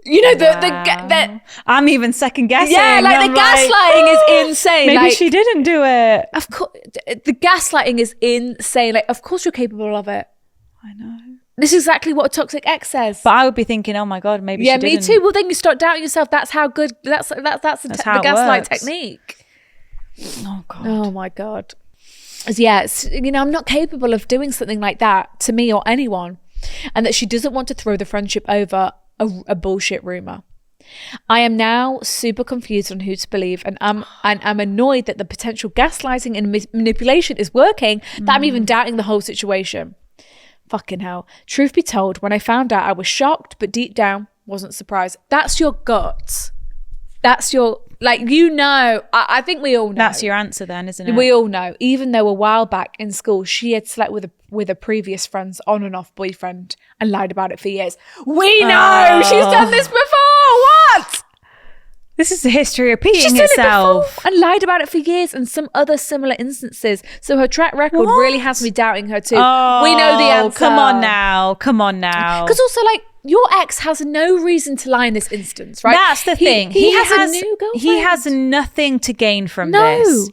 You know, the I'm even second guessing. Yeah, like the gaslighting is insane. Maybe like, she didn't do it. Of course, the gaslighting is insane. Like, of course you're capable of it. I know. This is exactly what a toxic ex says. But I would be thinking, oh my God, maybe she didn't. Yeah, me too. Well, then you start doubting yourself. That's how good. That's the gaslight technique. Oh God. Oh my God. Yes, you know, I'm not capable of doing something like that to me or anyone, and that she doesn't want to throw the friendship over a bullshit rumor. I am now super confused on who to believe, and I'm annoyed that the potential gaslighting and manipulation is working, that I'm even doubting the whole situation. Fucking hell. Truth be told, when I found out, I was shocked, but deep down wasn't surprised. That's your gut. That's your, like, you know, I think we all know. That's your answer then, isn't it? We all know. Even though a while back in school, she had slept with a previous friend's on and off boyfriend and lied about it for years. We know she's done this before. What? This is the history repeating She's done itself. it before and lied about it for years, and some other similar instances. So her track record really has me doubting her too. We know the answer. Come on now. Because also, like, your ex has no reason to lie in this instance, right? That's the thing. He has a new girlfriend. He has nothing to gain from this.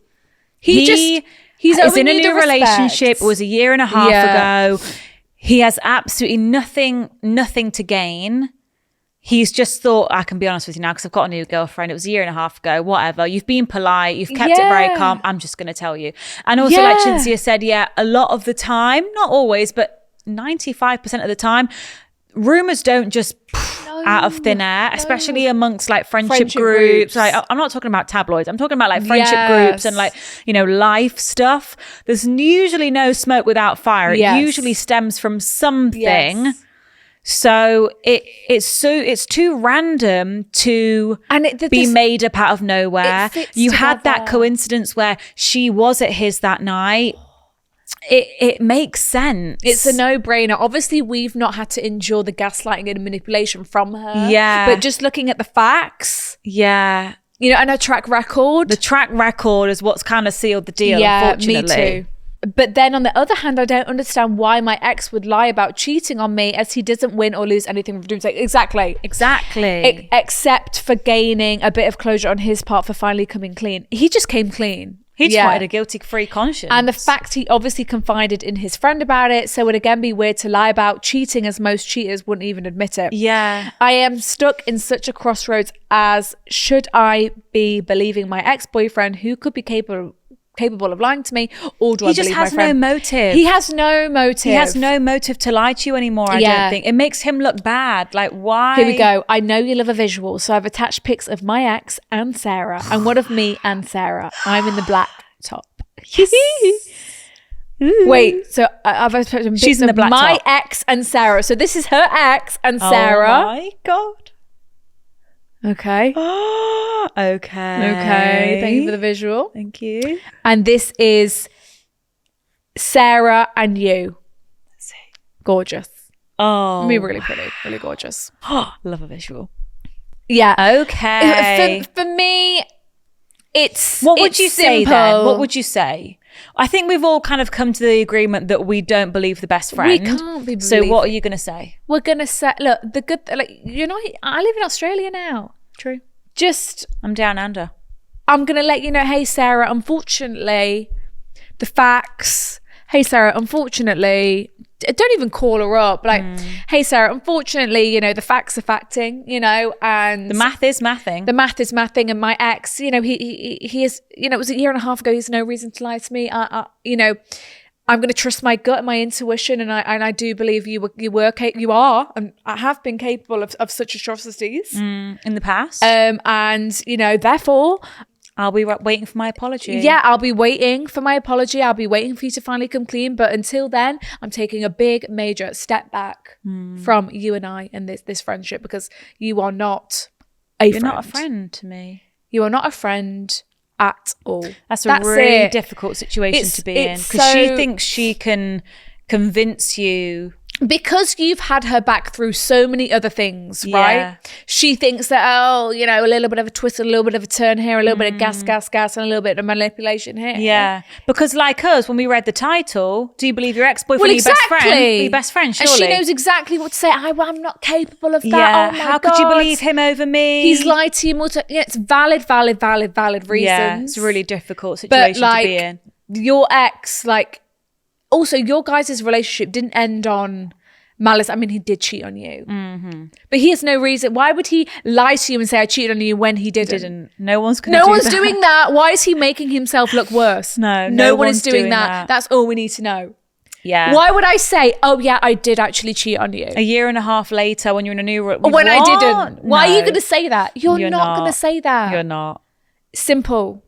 He's is in a new relationship. It was a year and a half ago. He has absolutely nothing to gain. He's just thought, I can be honest with you now because I've got a new girlfriend. It was a year and a half ago, whatever. You've been polite. You've kept it very calm. I'm just going to tell you. And also, like Cinzia said, a lot of the time, not always, but 95% of the time, rumors don't just out of thin air, especially amongst like friendship groups. Like, I'm not talking about tabloids. I'm talking about like friendship groups and like, you know, life stuff. There's usually no smoke without fire. It usually stems from something. Yes. So it's too random to be made up out of nowhere. You had that coincidence where she was at his that night. It makes sense. It's a no-brainer. Obviously, we've not had to endure the gaslighting and manipulation from her. Yeah. But just looking at the facts. Yeah. You know, and her track record. The track record is what's kind of sealed the deal, unfortunately. Me too. But then on the other hand, I don't understand why my ex would lie about cheating on me, as he doesn't win or lose anything from doing so. Exactly. Except for gaining a bit of closure on his part for finally coming clean. He just came clean. He just wanted a guilty-free conscience. And the fact he obviously confided in his friend about it, so it would again be weird to lie about cheating, as most cheaters wouldn't even admit it. Yeah. I am stuck in such a crossroads as, should I be believing my ex-boyfriend, who could be capable of lying to me, or do I believe my friend? He just has no motive. He has no motive. He has no motive to lie to you anymore, I don't think. It makes him look bad. Like, why? Here we go. I know you love a visual, so I've attached pics of my ex and Sarah, and one of me and Sarah. I'm in the black top. Yes. Wait, so I've attached pics of my ex and Sarah. So this is her ex and Sarah. Oh my God. Okay. Okay. Thank you for the visual. Thank you. And this is Sarah and you. Let's see. Gorgeous. Oh. Really pretty. Really gorgeous. Love a visual. Yeah. Okay. For me, it's What would you say simple. then? What would you say? I think we've all kind of come to the agreement that we don't believe the best friend. We can't be So what are you going to say? We're gonna say, look, the good, like, you know, I live in Australia now. True. Just, I'm down under. I'm gonna let you know, hey Sarah, unfortunately, the facts. Hey Sarah, unfortunately, don't even call her up. Like, hey Sarah, unfortunately, you know, the facts are facting, you know, and The math is mathing. the math is mathing. And my ex, you know, he is, you know, it was a year and a half ago. He's no reason to lie to me. You know, I'm going to trust my gut and my intuition, and I do believe you are, and I have been capable of such atrocities. In the past. And you know, therefore, I'll be waiting for my apology. yeah, I'll be waiting for my apology. I'll be waiting for you to finally come clean. But until then, I'm taking a big, major step back from you and I and this friendship, because you are not You're not a friend to me. You are not a friend at all. That's a really it. difficult situation to be in, it's because she so- thinks she can convince you. Because you've had her back through so many other things, Yeah. right? She thinks that, oh, you know, a little bit of a twist, a little bit of a turn here, a little bit of gas, and a little bit of manipulation here. Yeah. Because like us, when we read the title, do you believe your ex-boyfriend Well, or your best friend? exactly. Your best friend, And surely. she knows exactly what to say. I'm not capable of that. Yeah. Oh my How God. could you believe him over me? He's lied to you multiple. Yeah, it's valid reasons. Yeah, it's a really difficult But situation like, to be in. your ex, like, also your guys' relationship didn't end on malice. I mean, he did cheat on you, but he has no reason. Why would he lie to you and say I cheated on you when he didn't? No one's going to No do one's that. doing that. Why is he making himself look worse? No one is one's doing doing that. that. That's all we need to know. Yeah. Why would I say, oh yeah, I did actually cheat on you? A year and a half later, when you're in a new... When I didn't. Why are you No. going to say that? You're You're not going to say that. You're not. Simple.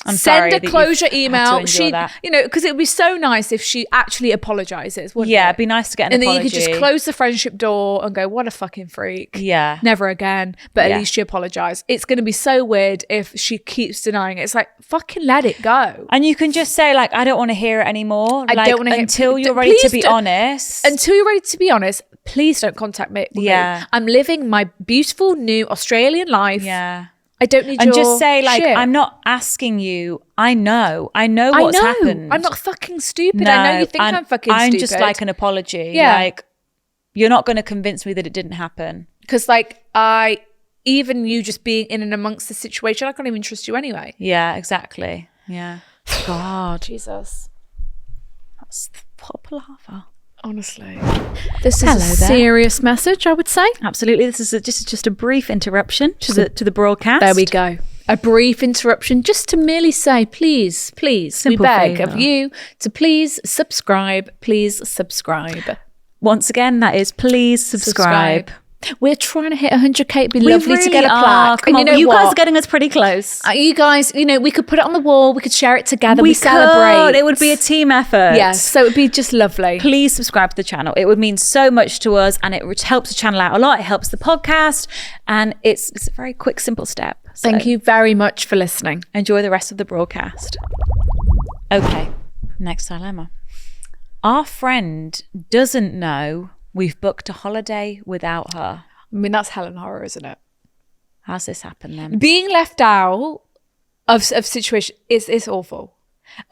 I'm Send sorry a that you've closure had to email. endure She, that. you know, because it would be so nice if she actually apologizes. Wouldn't Yeah, it? it'd be nice to get an and apology. then you could just close the friendship door and go, what a fucking freak. Yeah. Never again. But Yeah. at least she apologized. It's going to be so weird if she keeps denying it. It's like, fucking let it go. And you can just say, like, I don't want to hear it anymore. I Like, don't want to hear until you're please ready to be don't- honest. Until you're ready to be honest, please don't contact me. with me. Yeah. I'm living my beautiful new Australian life. Yeah. I don't need And your just say, like, shit. I'm not asking you. I know I what's know. happened. I'm not fucking stupid. No, I know you think and I'm fucking I'm stupid. just like an apology. Yeah. Like, you're not going to convince me that it didn't happen. Because like even you just being in and amongst the situation, I can't even trust you anyway. Yeah, exactly. Yeah. God. Jesus. That's what a palaver. Honestly. This is Hello a there. serious message, I would say. Absolutely. This is just a brief interruption to the broadcast. There we go. A brief interruption just to merely say, please, Simple we beg favour. of you to please subscribe. Please subscribe. Once again, that is please subscribe. We're trying to hit 100k. It'd be We lovely to get a really are. plaque. Come And on, you guys what? are getting us pretty close. You guys, you know, we could put it on the wall. We could share it together. We, we celebrate. could. It would be a team effort. Yes, so it'd be just lovely. Please subscribe to the channel. It would mean so much to us, and it helps the channel out a lot. It helps the podcast, and it's a very quick, simple step. So Thank you very much for listening. enjoy the rest of the broadcast. Okay, next dilemma. Our friend doesn't know we've booked a holiday without her. I mean, that's hell and horror, isn't it? How's this happened then? Being left out of situation is awful.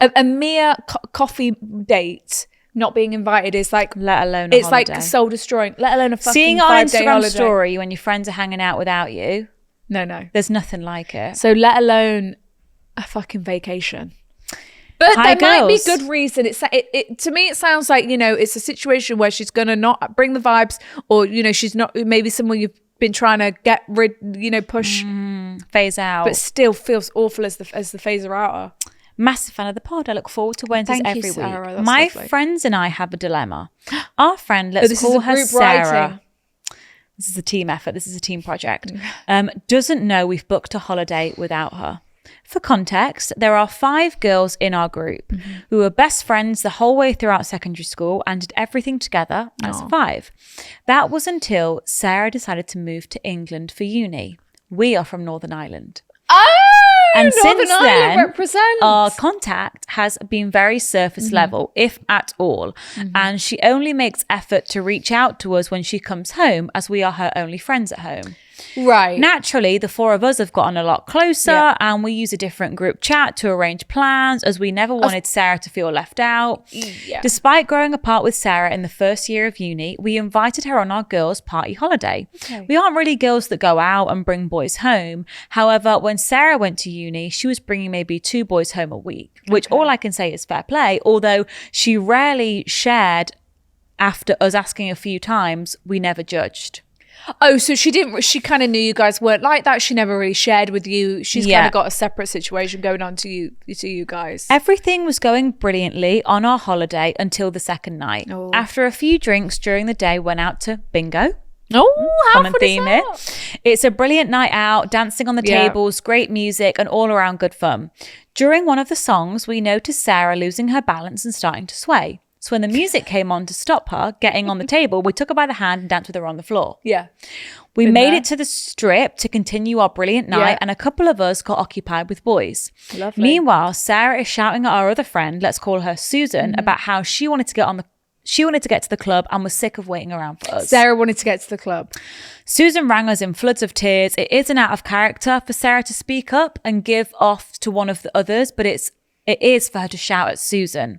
A mere coffee date, not being invited, is like, Let alone a it's holiday. like soul destroying. Let alone a fucking Seeing our 5-day Instagram holiday. story when your friends are hanging out without you, No. there's nothing like it. So let alone a fucking vacation. But Hi, there might be girls. good reason. It to me, it sounds like, you know, it's a situation where she's gonna not bring the vibes, or, you know, she's not, maybe someone you've been trying to get rid, you know, push, Phase out. but still feels awful as the phaser outer. Massive fan of the pod. I look forward to Wednesdays Thank you, every Sarah. week. That's My lovely. friends and I have a dilemma. Our friend, let's this call is a her group Sarah. writing. This is a team effort. This is a team project. Doesn't know we've booked a holiday without her. For context, there are 5 girls in our group who were best friends the whole way throughout secondary school and did everything together as 5. That was until Sarah decided to move to England for uni. We are from Northern Ireland. Oh, And Northern since Ireland then, represents. our contact has been very surface level, if at all. And she only makes effort to reach out to us when she comes home, as we are her only friends at home. Right. Naturally, the four of us have gotten a lot closer Yeah. and we use a different group chat to arrange plans as we never wanted Sarah to feel left out. Yeah. Despite growing apart with Sarah in the first year of uni, we invited her on our girls' party holiday. Okay. We aren't really girls that go out and bring boys home. However, when Sarah went to uni, she was bringing maybe 2 boys home a week, which all I can say is fair play, although she rarely shared. After us asking a few times, we never judged. Oh, so she kind of knew you guys weren't like that. She never really shared with you. She's kind Yeah. of got a separate situation going on to you guys. Everything was going brilliantly on our holiday until the second night. Oh. After a few drinks during the day, went out to bingo. Oh, how Common fun theme is here. that? It's a brilliant night out, dancing on the Yeah. tables, great music, and all around good fun. During one of the songs, we noticed Sarah losing her balance and starting to sway. So when the music came on to stop her getting on the table, we took her by the hand and danced with her on the floor. Yeah. We Been made there. it to the strip to continue our brilliant night, Yeah. and a couple of us got occupied with boys. Lovely. Meanwhile, Sarah is shouting at our other friend, let's call her Susan, Mm-hmm. about how she wanted to get to the club and was sick of waiting around for us. Sarah wanted to get to the club. Susan rang us in floods of tears. It isn't out of character for Sarah to speak up and give off to one of the others, but it is for her to shout at Susan.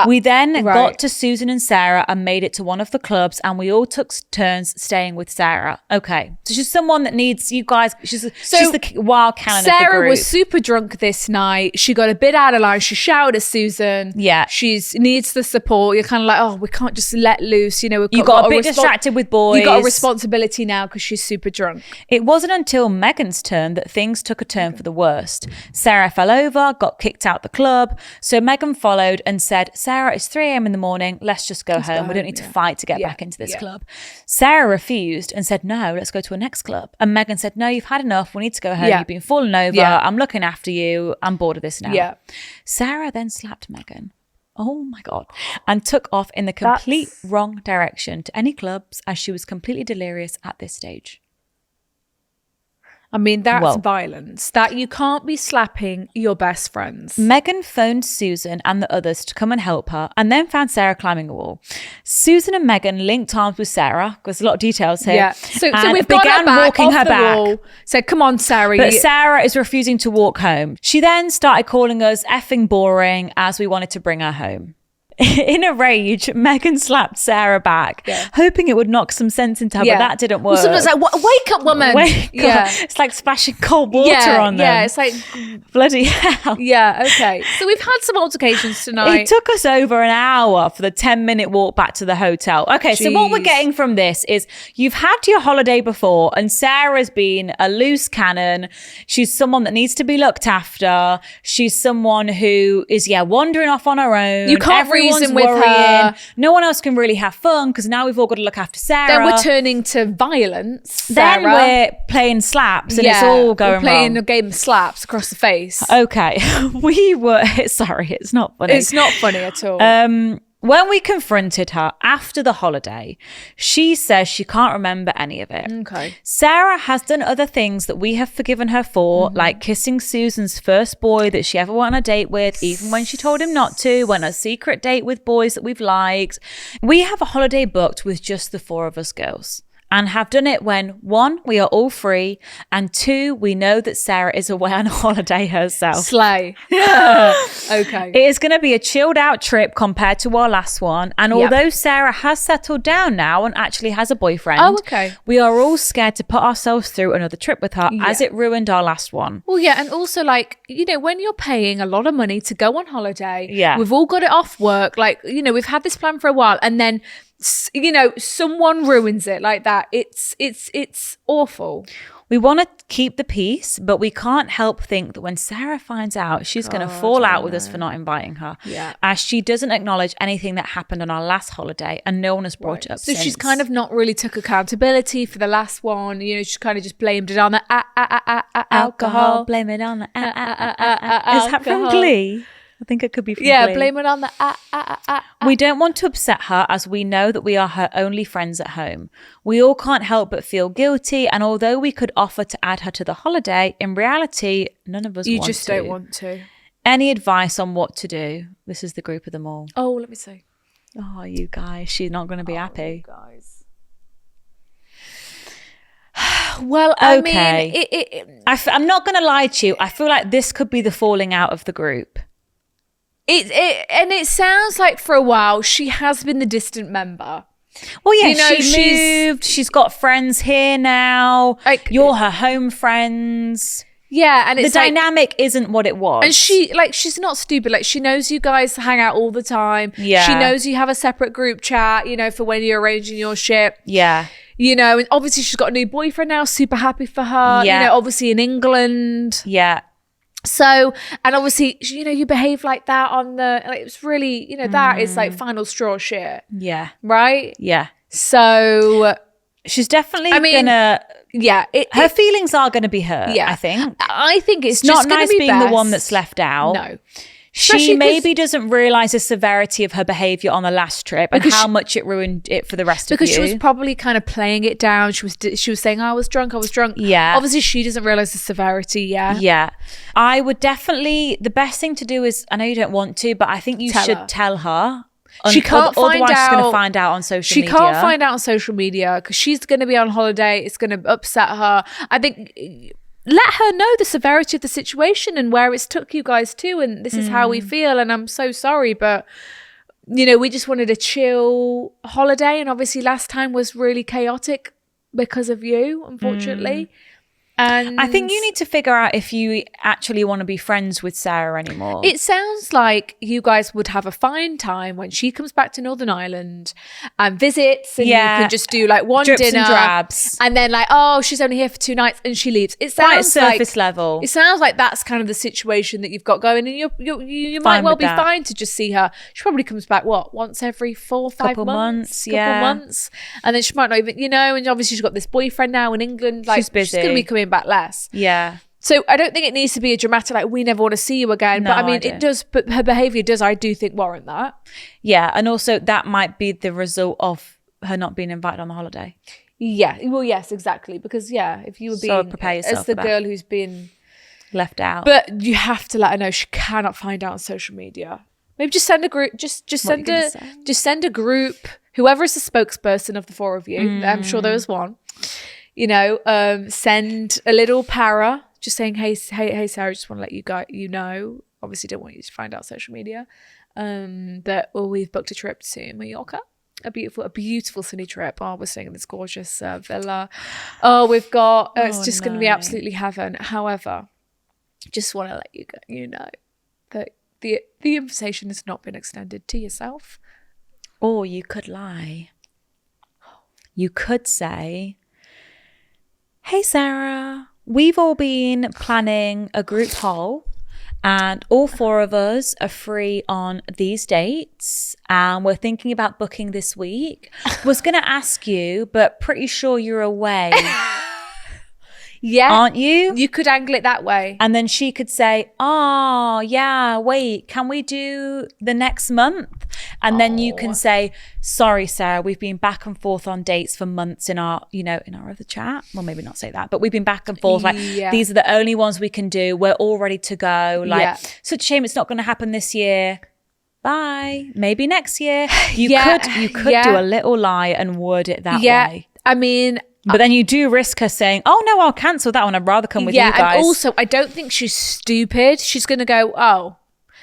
We then right. got to Susan and Sarah and made it to one of the clubs, and we all took turns staying with Sarah. Okay, so she's someone that needs you guys. She's the wild cannon of the Sarah group. was super drunk this night. She got a bit out of line. She shouted at Susan. Yeah. She's needs the support. You're kind of like, oh, we can't just let loose. You know, You got a bit distracted with boys. You got a responsibility now because she's super drunk. It wasn't until Megan's turn that things took a turn for the worst. Sarah fell over, got kicked out the club. So Megan followed and said, Sarah, it's 3 a.m. in the morning. Let's just go home. We don't need to fight to get back into this club. Sarah refused and said, no, let's go to a next club. And Megan said, no, you've had enough. We need to go home. Yeah. You've been falling over. Yeah. I'm looking after you. I'm bored of this now. Yeah. Sarah then slapped Megan. Oh my God. And took off in the complete wrong direction to any clubs as she was completely delirious at this stage. I mean, that's Well- violence. That you can't be slapping your best friends. Megan phoned Susan and the others to come and help her and then found Sarah climbing a wall. Susan and Megan linked arms with Sarah, because there's a lot of details here. Yeah. So and we've got her began back walking off her the back. wall. Said, come on, Sarah. But Sarah is refusing to walk home. She then started calling us effing boring as we wanted to bring her home. In a rage, Megan slapped Sarah back, hoping it would knock some sense into her, but that didn't work. Well, sometimes like, wake up, woman. Wake yeah. up. It's like splashing cold water on them. Yeah, it's like, Bloody hell. yeah, okay. So we've had some altercations tonight. It took us over an hour for the 10-minute walk back to the hotel. Okay, so what we're Jeez. getting from this is you've had your holiday before and Sarah's been a loose cannon. She's someone that needs to be looked after. She's someone who is, wandering off on her own. You can't Everyone's reason with worrying. her. No one else can really have fun because now we've all got to look after Sarah. Then we're turning to violence. Then Sarah. we're playing slaps and it's all going we're playing wrong. a game of slaps across the face. Okay, we were, sorry, it's not funny. It's not funny at all. When we confronted her after the holiday, she says she can't remember any of it. Okay. Sarah has done other things that we have forgiven her for, like kissing Susan's first boy that she ever went on a date with, even when she told him not to, went on a secret date with boys that we've liked. We have a holiday booked with just the 4 of us girls. And have done it when 1, we are all free, and 2, we know that Sarah is away on holiday herself. Slay. Okay. It is going to be a chilled out trip compared to our last one. And Yep. although Sarah has settled down now and actually has a boyfriend, Oh, okay. we are all scared to put ourselves through another trip with her as it ruined our last one. Well, yeah, and also like, you know, when you're paying a lot of money to go on holiday, Yeah. we've all got it off work. Like, you know, we've had this plan for a while, and then, you know, someone ruins it like that. It's awful. We want to keep the peace, but we can't help think that when Sarah finds out, she's going to fall out with us for not inviting her. Yeah. As she doesn't acknowledge anything that happened on our last holiday and no one has brought it up So since. she's kind of not really took accountability for the last one. You know, she kind of just blamed it on the alcohol. Blame it on the Is that from alcohol. Glee? I think it could be from Yeah, Glee. blame it on the We don't want to upset her as we know that we are her only friends at home. We all can't help but feel guilty, and although we could offer to add her to the holiday, in reality, none of us You want just to. don't want to. Any advice on what to do? This is the group of them all. Oh, let me see. Oh, you guys, she's not going to be happy. Guys. Well, I Okay. mean, I'm not going to lie to you. I feel like this could be the falling out of the group. and it sounds like for a while she has been the distant member. Well, yeah, You know, she she's- moved. She's got friends here now. Like- You're her home friends. Yeah, and The it's like, dynamic isn't what it was. and she's not stupid. Like, she knows you guys hang out all the time. Yeah. She knows you have a separate group chat, you know, for when you're arranging your shit. Yeah. You know, and obviously she's got a new boyfriend now, super happy for her. Yeah. You know, obviously in England. Yeah. So, and obviously, you know, you behave like that on the, like, it's really, you know, that is Mm. like final straw shit, Yeah. right? Yeah. So, She's definitely I mean, gonna. yeah. Her feelings are gonna be hurt. Yeah. I think I think it's it's not just gonna nice be being the best- one that's left out. No. She Especially 'cause- maybe doesn't realize the severity of her behavior on the last trip and Because how much it ruined it for the rest of Because you. she was probably kind of playing it down. She was saying, I was drunk. Yeah. Obviously, she doesn't realize the severity. Yeah. Yeah. I would definitely, the best thing to do is, I know you don't want to, but I think you Tell should her. tell her. She can't find Otherwise, she's going to out- find out on social She media. can't find out on social media because she's going to be on holiday. It's going to upset her. I think let her know the severity of the situation and where it's took you guys to. And this is how we feel. And I'm so sorry, but you know, we just wanted a chill holiday. And obviously last time was really chaotic because of you, unfortunately. And I think you need to figure out if you actually want to be friends with Sarah anymore. It sounds like you guys would have a fine time when she comes back to Northern Ireland and visits, and Yeah. you can just do like one Drips and dinner, drabs. and then like, oh, she's only here for 2 nights, and she leaves. It Quite sounds surface like level. It sounds like that's kind of the situation that you've got going, and you might Fine well with be that. fine to just see her. She probably comes back once every 4 or 5 Couple months, couple yeah. months, and then she might not even, you know. And obviously she's got this boyfriend now in England. Like She's busy. she's going to be coming back less. Yeah. So I don't think it needs to be a dramatic, like, we never want to see you again. No, but I mean, I don't. it does, but her behaviour does, I do think, warrant that. Yeah. And also, that might be the result of her not being invited on the holiday. Yeah. Well, yes, exactly. Because, yeah, if you were So being, prepare as yourself the for that. girl who's been, Left out. but you have to let her know she cannot find out on social media. Maybe just send a group, just What send you gonna a, say? just send a group, whoever is the spokesperson of the 4 of you. I'm sure Mm. there was one. You know, send a little para, just saying, hey, Sarah, just want to let you know. Obviously, don't want you to find out social media. That we've booked a trip to Mallorca, a beautiful sunny trip. Oh, we're staying in this gorgeous villa. Oh, we've got. It's Oh, just going to be no. absolutely heaven. However, just want to let you know that the invitation has not been extended to yourself. Or you could lie. You could say, hey, Sarah, we've all been planning a group haul and all 4 of us are free on these dates and we're thinking about booking this week. Was going to ask you, but pretty sure you're away, Yeah, aren't you? you could angle it that way. And then she could say, oh, yeah, wait, can we do the next month? And then you can say, sorry, Sarah, we've been back and forth on dates for months in our other chat. Well, maybe not say that, but we've been back and forth. Like, Yeah. these are the only ones we can do. We're all ready to go. Like, Yeah. such a shame it's not going to happen this year. Bye. Maybe next year. You Yeah, could yeah. do a little lie and word it that Yeah, way. I mean, But then you do risk her saying, oh, no, I'll cancel that one. I'd rather come with you guys. and also I don't think she's stupid. She's gonna go, oh,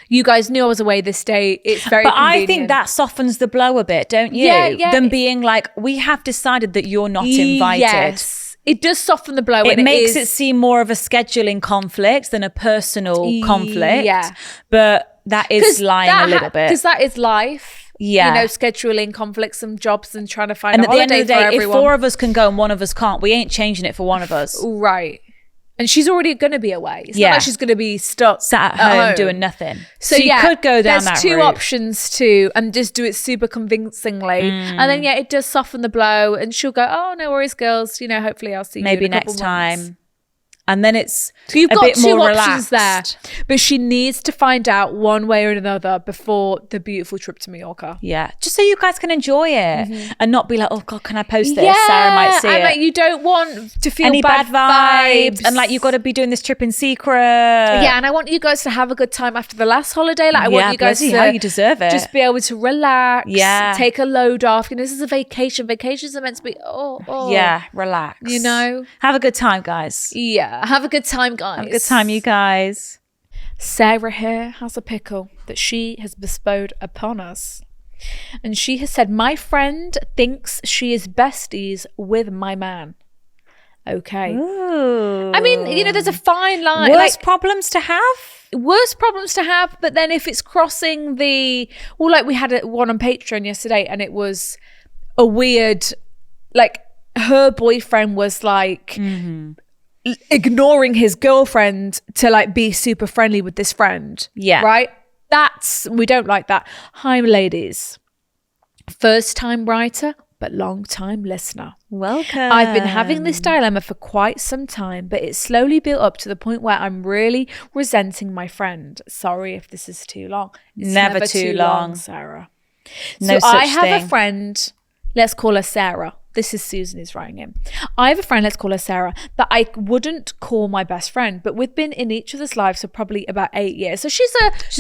you guys knew I was away this day. It's very But I convenient. think that softens the blow a bit, don't you? Yeah, yeah. Them being like, we have decided that you're not invited. Yes, it does soften the blow. It and makes is- it seem more of a scheduling conflict than a personal conflict. Yeah. But that is lying a little bit. because that is life. Yeah. you know, scheduling conflicts and jobs and trying to find And a at the end holiday of the for day, if everyone. 4 of us can go and 1 of us can't, we ain't changing it for 1 of us. Right. And she's already going to be away. It's Yeah. not like she's going to be stuck Sat at home doing nothing. So you yeah, could go down there's that 2 route. options too, and just do it super convincingly. And then yeah, it does soften the blow, and she'll go, "Oh, no worries, girls. You know, hopefully I'll see Maybe you in a couple next months." time and then it's So you've a got bit two more options relaxed. there, but she needs to find out one way or another before the beautiful trip to Mallorca. Yeah, just so you guys can enjoy it and not be like, oh God, can I post this? Sarah might see and it. like you don't want to feel Any bad vibes, vibes, and like you've got to be doing this trip in secret. yeah, and I want you guys to have a good time after the last holiday. Like I want you guys bloody to hell, you deserve it. just be able to relax, Yeah. take a load off. You know, this is a vacation. Vacations are meant to be Yeah, relax. You know? have a good time, guys. Yeah, have a good time, guys. Have a good time, you guys. Sarah here has a pickle that she has bestowed upon us. And she has said, my friend thinks she is besties with my man. Okay. Ooh. I mean, you know, there's a fine line. Worst problems to have. Worst problems to have, but then if it's crossing the... Well, like we had one on Patreon yesterday, and it was a weird... Like, her boyfriend was like... ignoring his girlfriend to like be super friendly with this friend. Yeah. Right? We don't like that. Hi, ladies. First time writer, but long time listener. Welcome. I've been having this dilemma for quite some time, but it's slowly built up to the point where I'm really resenting my friend. Sorry if this is too long. It's Never too long. Sarah. No So I such have thing. a friend, let's call her Sarah. This is Susan is writing in. I have a friend, let's call her Sarah, that I wouldn't call my best friend, but we've been in each other's lives for probably about 8 years. So she's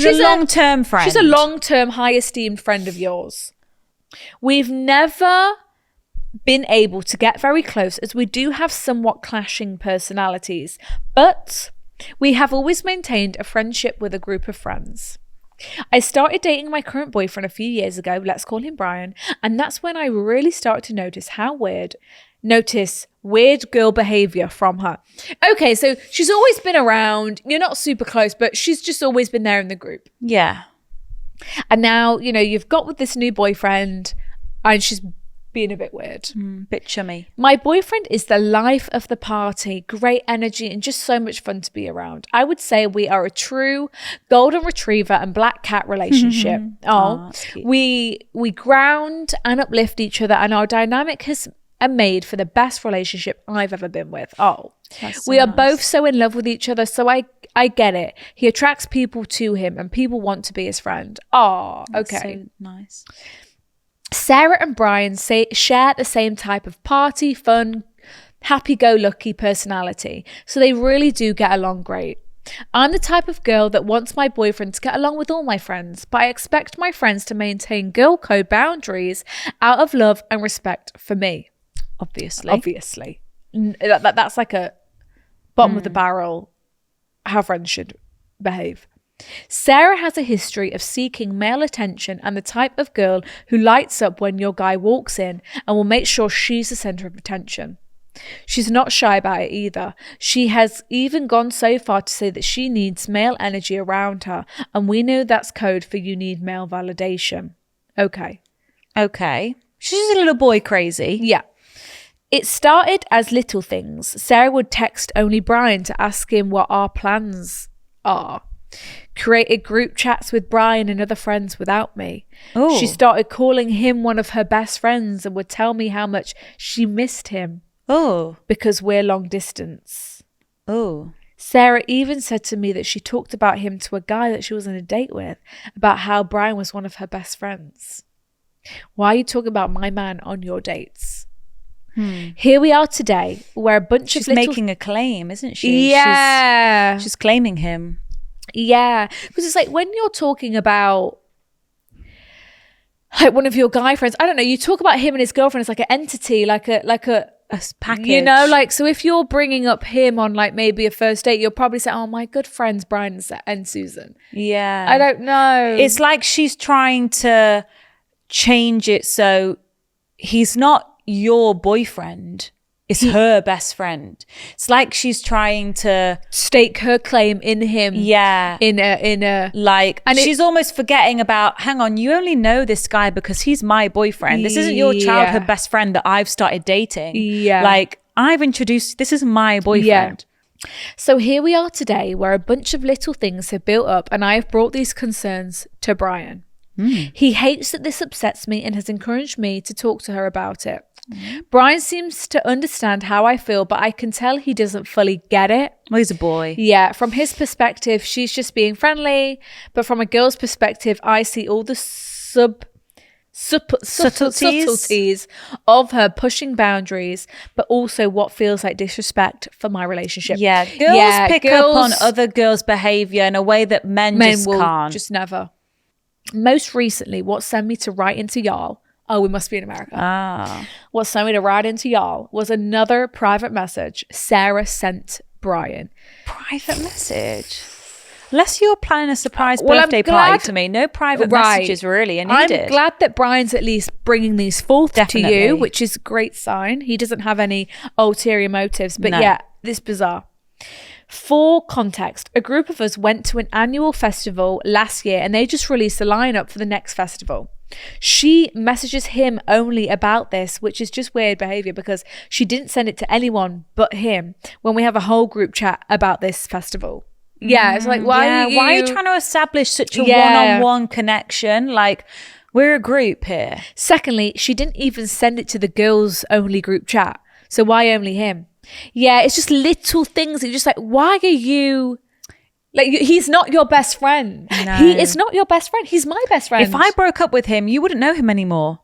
a long-term friend. She's a long-term, high-esteemed friend of yours. We've never been able to get very close, as we do have somewhat clashing personalities, but we have always maintained a friendship with a group of friends. I started dating my current boyfriend a few years ago, let's call him Brian, and that's when I really started to notice weird girl behavior from her. Okay, so she's always been around, you're not super close, but she's just always been there in the group. Yeah. And now, you know, you've got with this new boyfriend and she's being a bit weird. Bit chummy. My boyfriend is the life of the party, great energy and just so much fun to be around. I would say we are a true golden retriever and black cat relationship. that's cute. We ground and uplift each other, and our dynamic has made for the best relationship I've ever been with. That's so we are nice. both so in love with each other, so I get it. He attracts people to him and people want to be his friend. That's Okay. so nice. Sarah and Brian share the same type of party, fun, happy-go-lucky personality, so they really do get along great. I'm the type of girl that wants my boyfriend to get along with all my friends, but I expect my friends to maintain girl code boundaries out of love and respect for me. Obviously. That's like a bottom of the barrel how friends should behave. Sarah has a history of seeking male attention and the type of girl who lights up when your guy walks in and will make sure she's the center of attention. She's not shy about it either. She has even gone so far to say that she needs male energy around her, and we know that's code for you need male validation. Okay. She's a little boy crazy. Yeah. It started as little things. Sarah would text only Brian to ask him what our plans are. Created group chats with Brian and other friends without me. Oh. She started calling him one of her best friends and would tell me how much she missed him Oh. because we're long distance. Oh. Sarah even said to me that she talked about him to a guy that she was on a date with, about how Brian was one of her best friends. Why are you talking about my man on your dates? Here we are today, where a bunch She's of little... making a claim, isn't she? Yeah. She's claiming him. Yeah. Because it's like when you're talking about like one of your guy friends, I don't know, you talk about him and his girlfriend as like an entity, like a Package. you know, like, so if you're bringing up him on like maybe a first date, you'll probably say, oh, my good friends Brian and Susan. Yeah. I don't know. It's like she's trying to change it so he's not your boyfriend. It's her best friend. It's like she's trying to stake her claim in him. Yeah. In a Like, And and she's almost forgetting about, hang on, you only know this guy because he's my boyfriend. This isn't your Yeah. childhood best friend that I've started dating. Yeah. Like, I've introduced, this is my boyfriend. So here we are today, where a bunch of little things have built up and I have brought these concerns to Brian. He hates that this upsets me and has encouraged me to talk to her about it. Brian seems to understand how I feel, but I can tell he doesn't fully get it. Well, he's a boy. Yeah, from his perspective, she's just being friendly. But from a girl's perspective, I see all the subtleties of her pushing boundaries, but also what feels like disrespect for my relationship. Yeah, girls pick up on other girls' behavior in a way that men just will can't. just never. Most recently, what sent me to write into y'all, oh, we must be in America. What sent me to write into y'all was another private message Sarah sent Brian. Private message? Unless you're planning a surprise birthday party to me, no private messages really are needed. I'm glad that Brian's at least bringing these forth to you, which is a great sign. He doesn't have any ulterior motives, but yeah, this is bizarre. For context, a group of us went to an annual festival last year and they just released a lineup for the next festival. She messages him only about this, which is just weird behavior because she didn't send it to anyone but him when we have a whole group chat about this festival. Yeah, it's like, why are you trying to establish such a one-on-one connection? Like, we're a group here. Secondly, she didn't even send it to the girls only group chat. So why only him? Yeah, it's just little things. You're just like, why are you... Like, he's not your best friend. No. He is not your best friend. He's my best friend. If I broke up with him, you wouldn't know him anymore.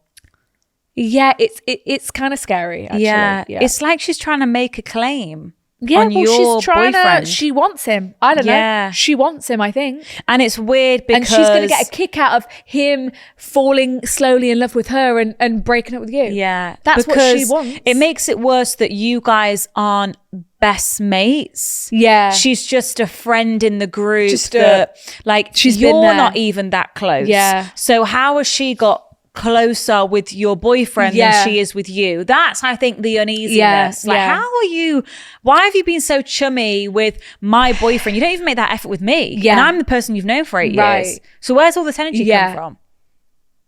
Yeah, it's kind of scary, actually. Yeah, it's like she's trying to make a claim. Yeah, on your she's trying boyfriend. she wants him. I don't know. She wants him, I think. And it's weird because... And she's going to get a kick out of him falling slowly in love with her and breaking up with you. Yeah. That's what she wants. It makes it worse that you guys aren't best mates. Yeah. She's just a friend in the group she's you're been there. not even that close. Yeah. So how has she got closer with your boyfriend than she is with you? That's, I think, the uneasiness. Why have you been so chummy with my boyfriend? You don't even make that effort with me. Yeah. And I'm the person you've known for 8 years. So where's all this energy come from?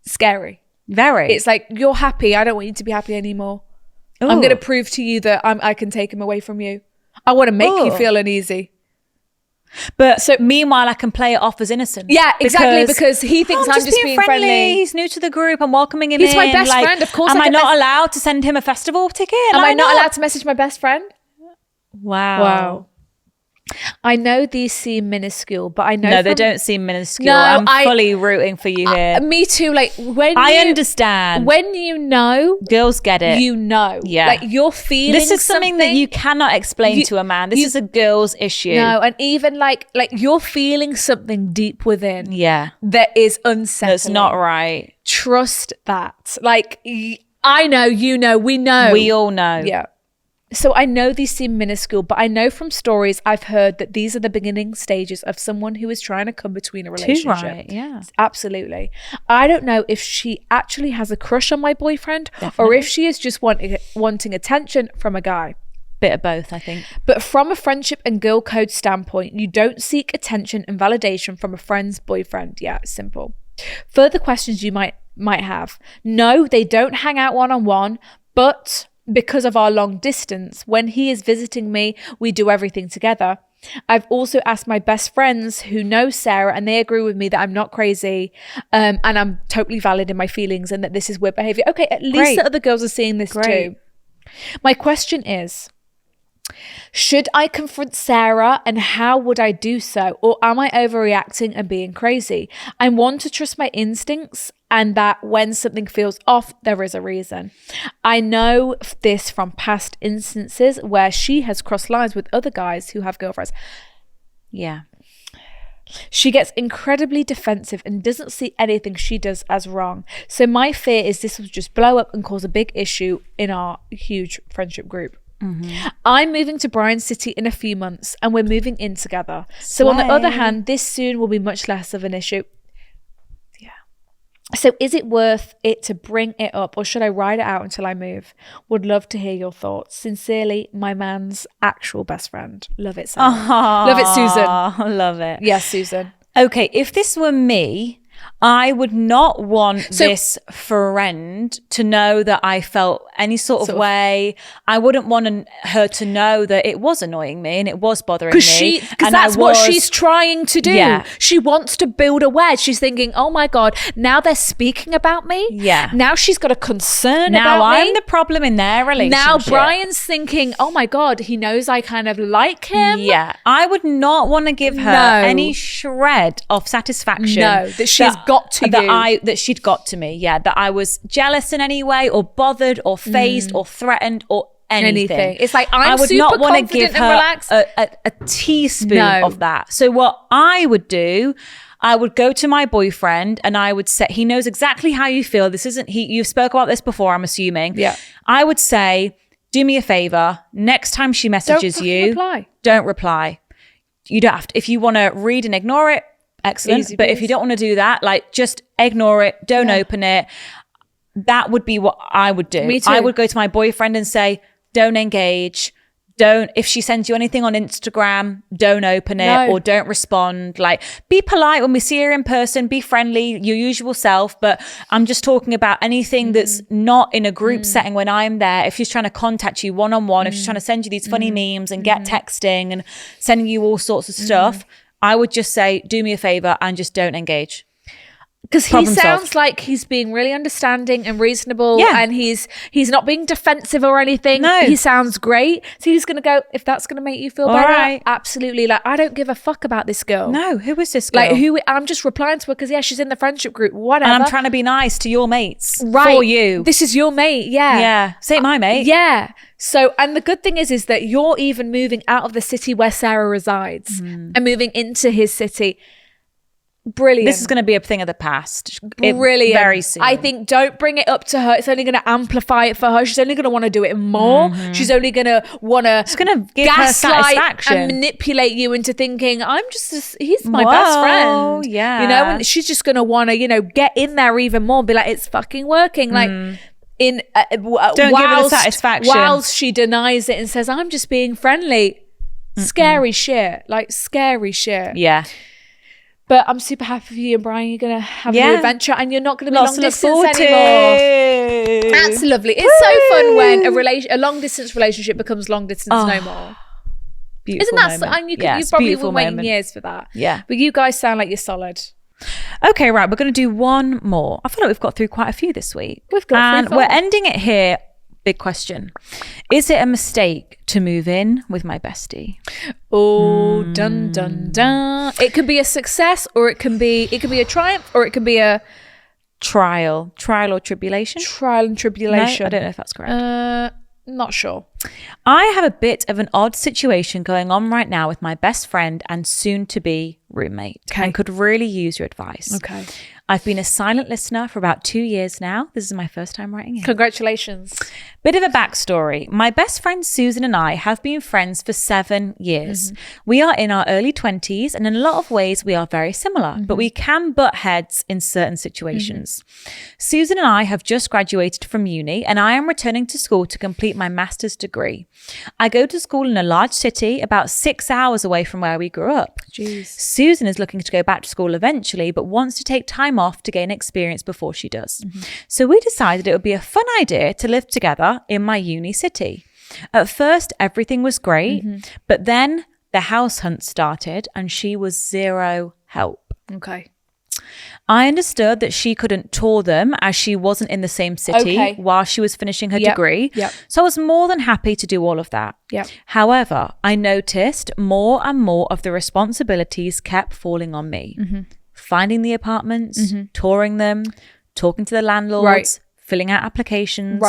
Scary. Very. It's like, you're happy. I don't want you to be happy anymore. Ooh. I'm going to prove to you that I can take him away from you. I want to make you feel uneasy. But so meanwhile, I can play it off as innocent. Yeah, exactly, because he thinks I'm just being friendly. He's new to the group. I'm welcoming him He's in. my best friend, of course. Am I not allowed to send him a festival ticket? Am I not allowed to message my best friend? Wow. I know these seem minuscule, but I know... No, they don't seem minuscule. No, I'm fully rooting for you here. Me too. Like, when I understand. When you know... Girls get it. You know. Yeah. Like, you're feeling This is something that you cannot explain to a man. This is a girl's issue. No, and even like you're feeling something deep within. Yeah. That is unsettling. That's not right. Trust that. Like, I know, you know, we know. We all know. Yeah. So I know these seem minuscule, but I know from stories I've heard that these are the beginning stages of someone who is trying to come between a relationship. Too right, yeah. Absolutely. I don't know if she actually has a crush on my boyfriend or if she is just wanting attention from a guy. Bit of both, I think. But from a friendship and girl code standpoint, you don't seek attention and validation from a friend's boyfriend. Yeah, it's simple. Further questions you might have. No, they don't hang out one-on-one, but... because of our long distance, when he is visiting me, we do everything together. I've also asked my best friends who know Sarah and they agree with me that I'm not crazy and I'm totally valid in my feelings and that this is weird behavior. Okay, at least the other girls are seeing this too. My question is, should I confront Sarah and how would I do so? Or am I overreacting and being crazy? I want to trust my instincts and that when something feels off, there is a reason. I know this from past instances where she has crossed lines with other guys who have girlfriends. Yeah. She gets incredibly defensive and doesn't see anything she does as wrong. So my fear is this will just blow up and cause a big issue in our huge friendship group. Mm-hmm. I'm moving to Bryan City in a few months and we're moving in together. So on the other hand, this soon will be much less of an issue. Yeah. So is it worth it to bring it up or should I ride it out until I move? Would love to hear your thoughts. Sincerely, my man's actual best friend. Love it, Sarah. Love it, Susan. Love it. Yes, Susan. Okay, if this were me I would not want this friend to know that I felt any sort of way. I wouldn't want her to know that it was annoying me and it was bothering me. Because that's what she's trying to do. Yeah. She wants to build a wedge. She's thinking, oh my God, now they're speaking about me. Yeah. Now she's got a concern Now about me. I'm the problem in their relationship. Now Brian's thinking, oh my God, he knows I kind of like him. Yeah. I would not want to give her any shred of satisfaction. No, that she's got to you. That she'd got to me. Yeah. That I was jealous in any way or bothered or phased or threatened or anything. It's like, I would super not want to confident give and her relaxed. a teaspoon of that. So what I would do, I would go to my boyfriend and I would say, he knows exactly how you feel. This isn't, you've spoke about this before, I'm assuming. Yeah. I would say, do me a favor. Next time she messages don't reply. You don't have to, if you want to read and ignore it, excellent. Easy but piece. if you don't want to do that, like just ignore it. Don't open it. That would be what I would do. Me too. I would go to my boyfriend and say, don't engage. If she sends you anything on Instagram, don't open it or don't respond. Like, be polite when we see her in person, be friendly, your usual self. But I'm just talking about anything that's not in a group setting when I'm there. If she's trying to contact you one-on-one, if she's trying to send you these funny memes and get texting and sending you all sorts of stuff, I would just say, do me a favor and just don't engage. Because he sounds like he's being really understanding and reasonable, and he's not being defensive or anything. No. He sounds great. So he's going to go, if that's going to make you feel better, absolutely. Like, I don't give a fuck about this girl. No, who is this girl? Like, I'm just replying to her because, she's in the friendship group, whatever. And I'm trying to be nice to your mates. Right. For you. This is your mate, yeah. Yeah. Say my mate. Yeah. So, and the good thing is that you're even moving out of the city where Sarah resides and moving into his city. Brilliant. This is going to be a thing of the past. Brilliant. Very soon. I think don't bring it up to her. It's only going to amplify it for her. She's only going to want to do it more. She's only going to want to. It's going to give her satisfaction and manipulate you into thinking he's my best friend. Yeah. You know, and she's just going to want to get in there even more. And be like, it's fucking working. Like. Don't give her the satisfaction whilst she denies it and says, I'm just being friendly. Scary shit. Like, scary shit. Yeah. But I'm super happy for you and Brian. You're going to have a new adventure and you're not going to be long distance forward anymore. That's lovely. It's so fun when a long distance relationship becomes long distance no more. Beautiful Isn't that moment. And you probably been waiting moment. years for that. Yeah. But you guys sound like you're solid. Okay, right. We're going to do one more. I feel like we've got through quite a few this week. We've got and through we're ending it here. Big question. Is it a mistake to move in with my bestie? Oh, dun dun dun. It could be a success or it can be a triumph or it can be a trial or tribulation. Trial and tribulation. No, I don't know if that's correct. Not sure. I have a bit of an odd situation going on right now with my best friend and soon to be roommate and could really use your advice. Okay. I've been a silent listener for about 2 years now. This is my first time writing in. Congratulations. Bit of a backstory. My best friend Susan and I have been friends for 7 years. We are in our early 20s and in a lot of ways we are very similar, but we can butt heads in certain situations. Susan and I have just graduated from uni and I am returning to school to complete my master's degree. I go to school in a large city about 6 hours away from where we grew up. Jeez. Susan is looking to go back to school eventually, but wants to take time off to gain experience before she does. So we decided it would be a fun idea to live together in my uni city. At first, everything was great, but then the house hunt started and she was zero help. Okay. I understood that she couldn't tour them as she wasn't in the same city while she was finishing her degree. So I was more than happy to do all of that. However, I noticed more and more of the responsibilities kept falling on me. Finding the apartments, touring them, talking to the landlords, filling out applications.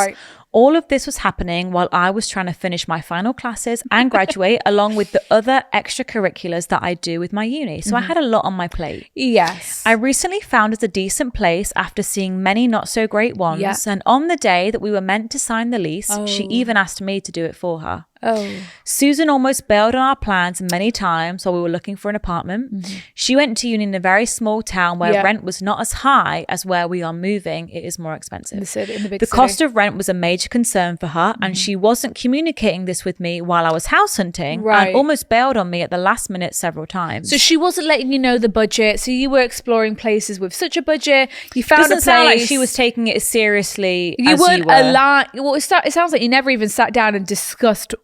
All of this was happening while I was trying to finish my final classes and graduate along with the other extracurriculars that I do with my uni. So I had a lot on my plate. Yes. I recently found us a decent place after seeing many not so great ones. And on the day that we were meant to sign the lease, she even asked me to do it for her. Oh. Susan almost bailed on our plans many times while we were looking for an apartment. She went to uni in a very small town where Yeah. rent was not as high as where we are moving. It is more expensive. In the big The city. cost of rent was a major concern for her, and she wasn't communicating this with me while I was house hunting Right. and almost bailed on me at the last minute several times. So she wasn't letting you know the budget. So you were exploring places with such a budget. You found doesn't a place. sound like she was taking it as seriously You as weren't you were. aligned. Well, it sounds like you never even sat down and discussed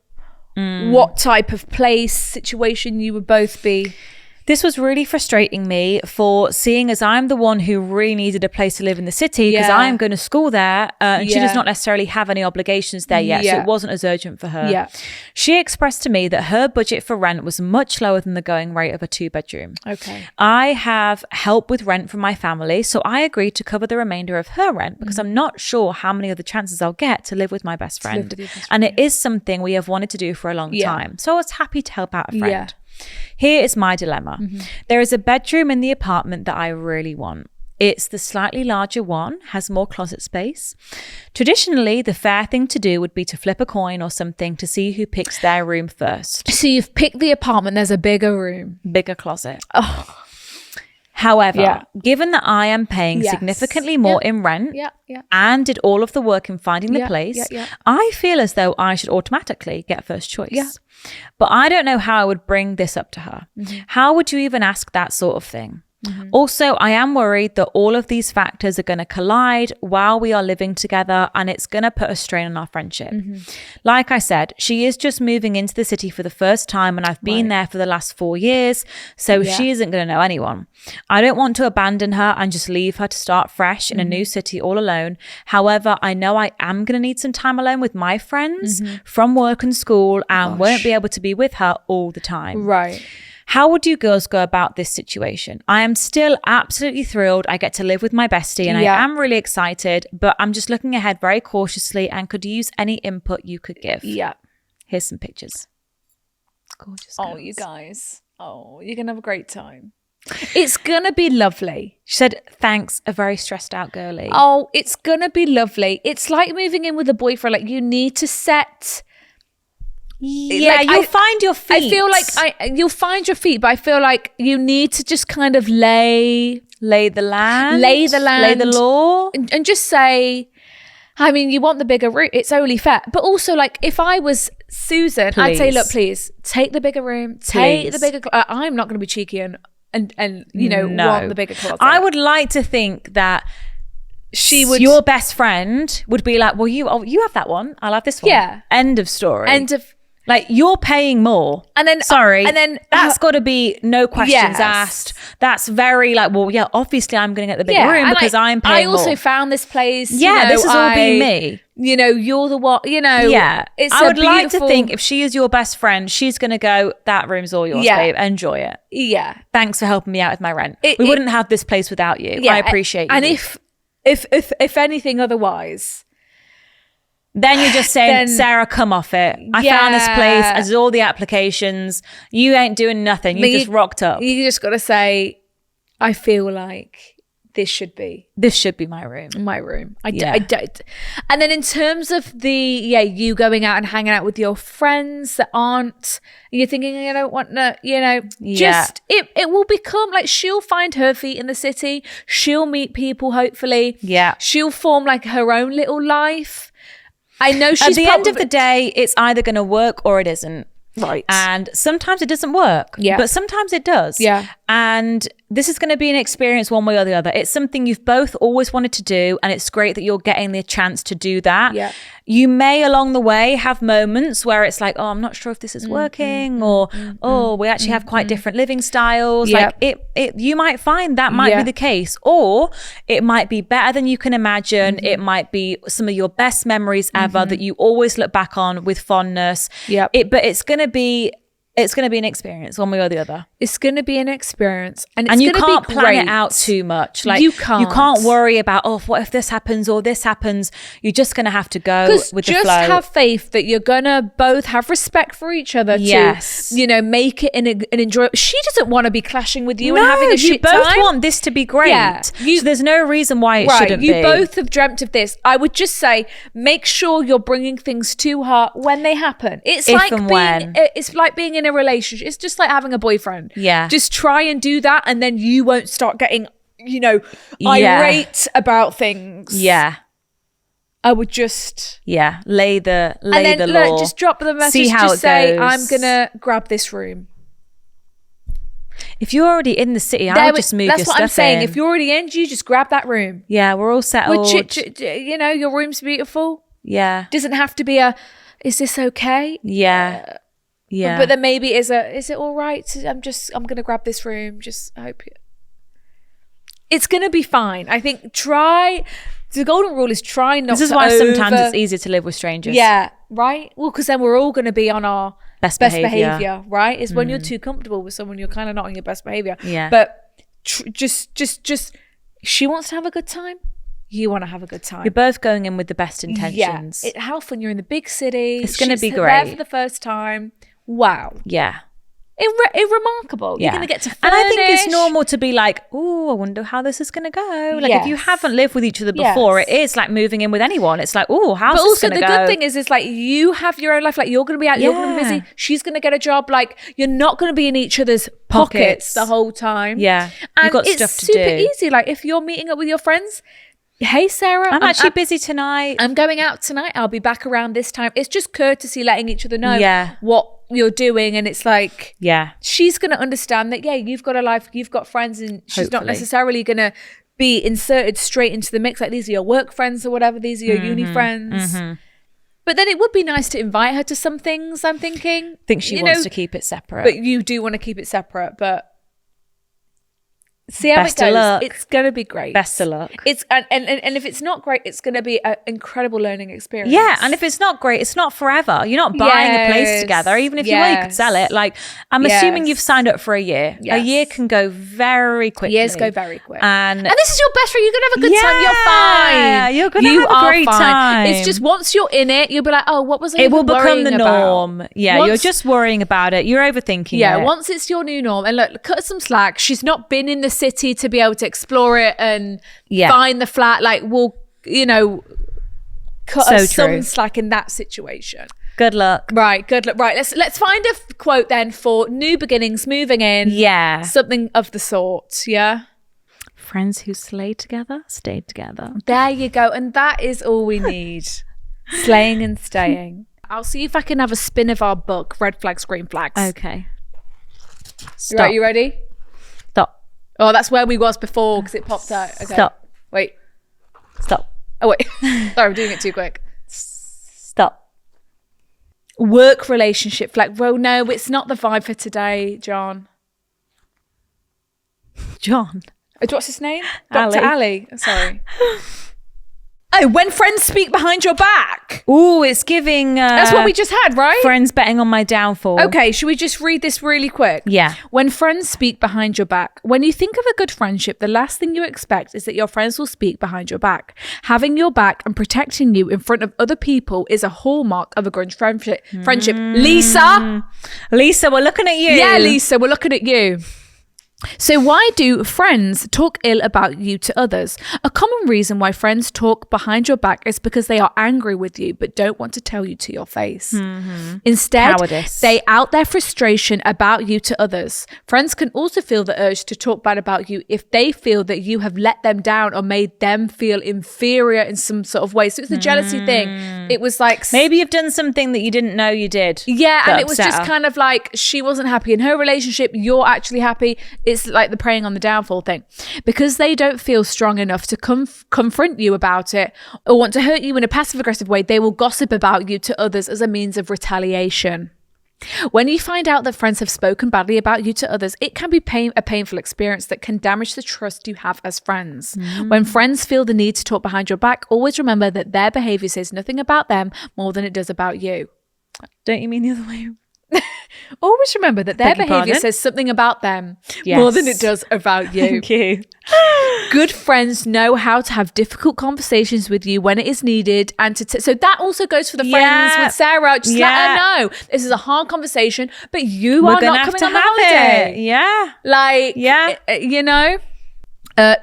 what type of place, situation you would both be. This was really frustrating me, for seeing as I'm the one who really needed a place to live in the city because Yeah. I'm going to school there, and she Yeah. does not necessarily have any obligations there yet, so Yeah. it wasn't as urgent for her. Yeah. She expressed to me that her budget for rent was much lower than the going rate of a 2-bedroom. Okay. I have help with rent from my family, so I agreed to cover the remainder of her rent because I'm not sure how many other chances I'll get to live with my best friend. with your best And it is something we have wanted to do for a long Yeah. time. So I was happy to help out a friend. Yeah. Here is my dilemma. There is a bedroom in the apartment that I really want. It's the slightly larger one, has more closet space. Traditionally, the fair thing to do would be to flip a coin or something to see who picks their room first. So you've picked the apartment. There's a bigger room. Bigger closet. However, Yeah. given that I am paying Yes. significantly more in rent Yeah. Yeah. and did all of the work in finding the Yeah, place, yeah. I feel as though I should automatically get first choice. Yeah. But I don't know how I would bring this up to her. How would you even ask that sort of thing? Also, I am worried that all of these factors are going to collide while we are living together, and it's going to put a strain on our friendship. Like I said, she is just moving into the city for the first time, and I've been there for the last 4 years, so she isn't going to know anyone. I don't want to abandon her and just leave her to start fresh in a new city all alone. However, I know I am going to need some time alone with my friends from work and school, and won't be able to be with her all the time. Right. How would you girls go about this situation? I am still absolutely thrilled I get to live with my bestie, and Yeah. I am really excited, but I'm just looking ahead very cautiously and could use any input you could give. Yeah. Here's some pictures. Gorgeous Oh, girls. you guys. Oh, you're going to have a great time. It's going to be lovely. She said, thanks, a very stressed out girly. Oh, it's going to be lovely. It's like moving in with a boyfriend. Like, you need to set... yeah, like, you'll find your feet. I feel like you'll find your feet, but I feel like you need to just kind of lay lay the land. Lay the land. Lay the law. and just say, I mean, you want the bigger room. It's only fair. But also, like, if I was Susan, I'd say, Please. look, please, take the bigger room. Take the Please. bigger... I'm not going to be cheeky and you know, No. want the bigger closet. I would like to think that She would... your best friend would be like, well, you have that one. I'll have this one. Yeah. End of story. End of... Like, you're paying more. And then- sorry. and then- that's got to be no questions Yes. asked. That's very like, well, yeah, obviously I'm going to get the bigger Yeah, room and because I'm I paying also more. found this place. Yeah, you know, this has all been me. You know, you're the one. You know, Yeah. It's I a would like to beautiful- think if she is your best friend, she's going to go, that room's all yours, Yeah. babe. Enjoy it. Yeah, Thanks for helping me out with my rent. It- we it- wouldn't have this place without you. yeah. I appreciate you. And if anything otherwise, then you're just saying, Then- Sarah, come off it. I found this place. I did all the applications. You ain't doing nothing. You But just rocked up. you just got to say, I feel like this should be This should be my room. my room. Yeah. I don't. And then in terms of you going out and hanging out with your friends that aren't, and you're thinking, I don't want to, you know, Yeah. just it will become like she'll find her feet in the city. She'll meet people, hopefully. Yeah. She'll form like her own little life. I know she's At the end of probably- the day, it's either going to work or it isn't. right. And sometimes it doesn't work. Yeah. But sometimes it does. Yeah. And this is going to be an experience one way or the other. It's something you've both always wanted to do. And it's great that you're getting the chance to do that. Yeah. You may along the way have moments where it's like, oh, I'm not sure if this is working, or oh, we actually have quite different living styles. Yeah. Like it you might find that might Yeah. be the case, or it might be better than you can imagine. It might be some of your best memories ever that you always look back on with fondness. Yep. But it's going to be It's going to be an experience one way or the other. It's going to be an experience, and it's You gonna can't be plan great. it out too much. Like You you can't. can't worry about, oh, what if this happens or this happens? You're just going to have to go Because with the just flow. have faith that you're gonna both have respect for each other. Yes. To, make it an enjoyable. She doesn't want to be clashing with you no, and having a you shit both time. want this to be great. Yeah, So there's no reason why it Right, shouldn't you be. both have dreamt of this. I would just say, make sure you're bringing things to her when they happen. It's If like and being, when. it's like being in a relationship. It's just like having a boyfriend. Yeah. just try and do that, and then you won't start getting, Yeah. irate about things. Yeah. I would just Yeah. Lay the and then law. look, just drop the message. See how just it say, goes. I'm gonna grab this room. If you're already in the city, I would just move That's your what stuff I'm saying. in. If you're already in, you just grab that room. Yeah, we're all settled. Which, your room's beautiful. Yeah. Doesn't have to be a. Is this okay? Yeah. Yeah. But then maybe is it all right? I'm gonna grab this room. Just I hope it's gonna be fine. I think the golden rule is try not. this is to why sometimes over- it's easier to live with strangers. Yeah, right. Well, because then we're all gonna be on our Best behavior, behaviour. right? Is when you're too comfortable with someone, you're kind of not on your best behavior. Yeah. But just she wants to have a good time. You want to have a good time. You're both going in with the best intentions. Yeah. How fun you're in the big city. It's gonna She's be there great. for the first time. Wow. Yeah. Remarkable. Yeah. You're going to get to furnish. And I think it's normal to be like, oh, I wonder how this is going to go. Like if you Yes. haven't lived with each other before, Yes. it is like moving in with anyone. It's like, oh, how's But this also going the to go? good thing is like you have your own life. Like you're going to be out, you're going to be Yeah. busy. She's going to get a job. Like you're not going to be in each other's pockets the whole time. Yeah. And You've got it's stuff to super do. easy. Like if you're meeting up with your friends, hey Sarah, I'm actually busy tonight. I'm going out tonight. I'll be back around this time. It's just courtesy, letting each other know Yeah. what you're doing. And it's like, Yeah. she's going to understand that, yeah, you've got a life, you've got friends, and she's not Hopefully. necessarily going to be inserted straight into the mix. Like these are your work friends or whatever. These are your uni friends. But then it would be nice to invite her to some things, I'm thinking. I think she You wants know, to keep it separate. But you do want to keep it separate. But see how Best it of goes. luck. It's going to be great. Best of luck. It's and if it's not great, it's going to be an incredible learning experience. Yeah, and if it's not great, it's not forever. You're not buying a place Yes, together. Even if you were, you could yes. sell it. Like, I'm assuming Yes. you've signed up for a year. A Yes. year can go very quickly. Years go very quick. And this is your best friend. You're gonna have a good time. You're Yeah, fine. you're gonna You have a are great fine. time. It's just once you're in it, you'll be like, oh, what was I it will even become worrying the about? norm. Yeah, you're Once- just worrying about it. You're overthinking Yeah, it. once it's your new norm, and look, cut some slack. She's not been in the city to be able to explore it and Yeah. find the flat. Like, we'll, cut So us some true. slack in that situation. Good luck. Right, good luck. Right, let's find a quote then for new beginnings, moving in. Yeah. Something of the sort. Yeah. Friends who slay together, stay together. There you go. And that is all we need. Slaying and staying. I'll see if I can have a spin of our book, Red Flags, Green Flags. Okay. Stop. Right, you ready? Stop. Oh, that's where we was before because it popped out. Okay. Stop. Wait. Stop. Oh, wait. Sorry, I'm doing it too quick. Stop. Work relationship flag. Well, no, it's not the vibe for today, John. John. What's his name? Ali. Dr. Ali. Sorry. Oh, when friends speak behind your back. Ooh, it's giving. That's what we just had, right? Friends betting on my downfall. Okay, should we just read this really quick? Yeah. When friends speak behind your back. When you think of a good friendship, the last thing you expect is that your friends will speak behind your back. Having your back and protecting you in front of other people is a hallmark of a good friendship. Lisa? Lisa, we're looking at you. Yeah, Lisa, we're looking at you. So why do friends talk ill about you to others? A common reason why friends talk behind your back is because they are angry with you but don't want to tell you to your face. Instead, Cowardice. they out their frustration about you to others. Friends can also feel the urge to talk bad about you if they feel that you have let them down or made them feel inferior in some sort of way. So it's a jealousy thing. It was like... Maybe you've done something that you didn't know you did. Yeah, that and it was upset just her. kind of like she wasn't happy in her relationship. You're actually happy. It's like the preying on the downfall thing. Because they don't feel strong enough to confront you about it or want to hurt you in a passive aggressive way, they will gossip about you to others as a means of retaliation. When you find out that friends have spoken badly about you to others, it can be a painful experience that can damage the trust you have as friends. When friends feel the need to talk behind your back, always remember that their behavior says nothing about them more than it does about you. Don't you mean the other way? Always remember that their Beg your behavior pardon? says something about them Yes. more than it does about you. Thank you. Good friends know how to have difficult conversations with you when it is needed, and so that also goes for the friends Yeah. with Sarah. Just let her know this is a hard conversation, but you are gonna not have coming to on the have holiday. it. Yeah. Like, Yeah. you know.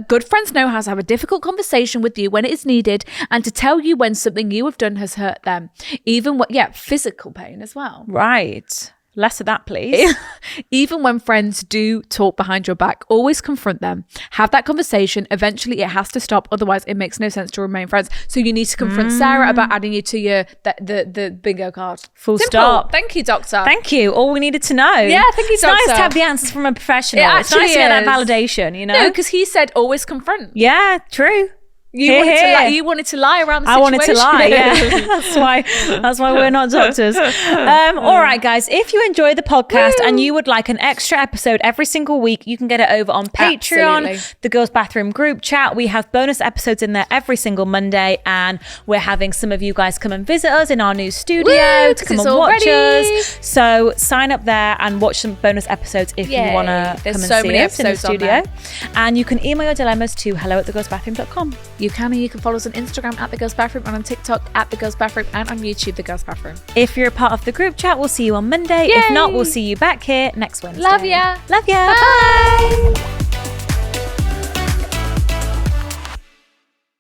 Good friends know how to have a difficult conversation with you when it is needed, and to tell you when something you have done has hurt them, even what, physical pain as well. Right. Less of that, please. Even when friends do talk behind your back, always confront them. Have that conversation. Eventually, it has to stop. Otherwise, it makes no sense to remain friends. So you need to confront Sarah about adding you to your the bingo card. Full Simple. stop. Thank you, doctor. Thank you. All we needed to know. Yeah, thank you, It's nice doctor. to have the answers from a professional. It It's nice actually to get that is. validation, you know? No, because he said always confront. Yeah, true. You Hear, wanted to hear. lie. You wanted to lie around the I situation. wanted to lie, yeah. That's why we're not doctors. All right, guys. If you enjoy the podcast and you would like an extra episode every single week, you can get it over on Patreon, Absolutely. the Girls Bathroom group chat. We have bonus episodes in there every single Monday, and we're having some of you guys come and visit us in our new studio Woo, to 'cause come it's and all watch ready. us. So sign up there and watch some bonus episodes if you Yay. want to There's come and so see many us in the episodes on studio. there. And you can email your dilemmas to hello@thegirlsbathroom.com. You can follow us on Instagram at The Girls Bathroom, and on TikTok at The Girls Bathroom, and on YouTube, The Girls Bathroom. If you're a part of the group chat, we'll see you on Monday. Yay. If not, we'll see you back here next Wednesday. Love ya. Love ya. Bye. Bye.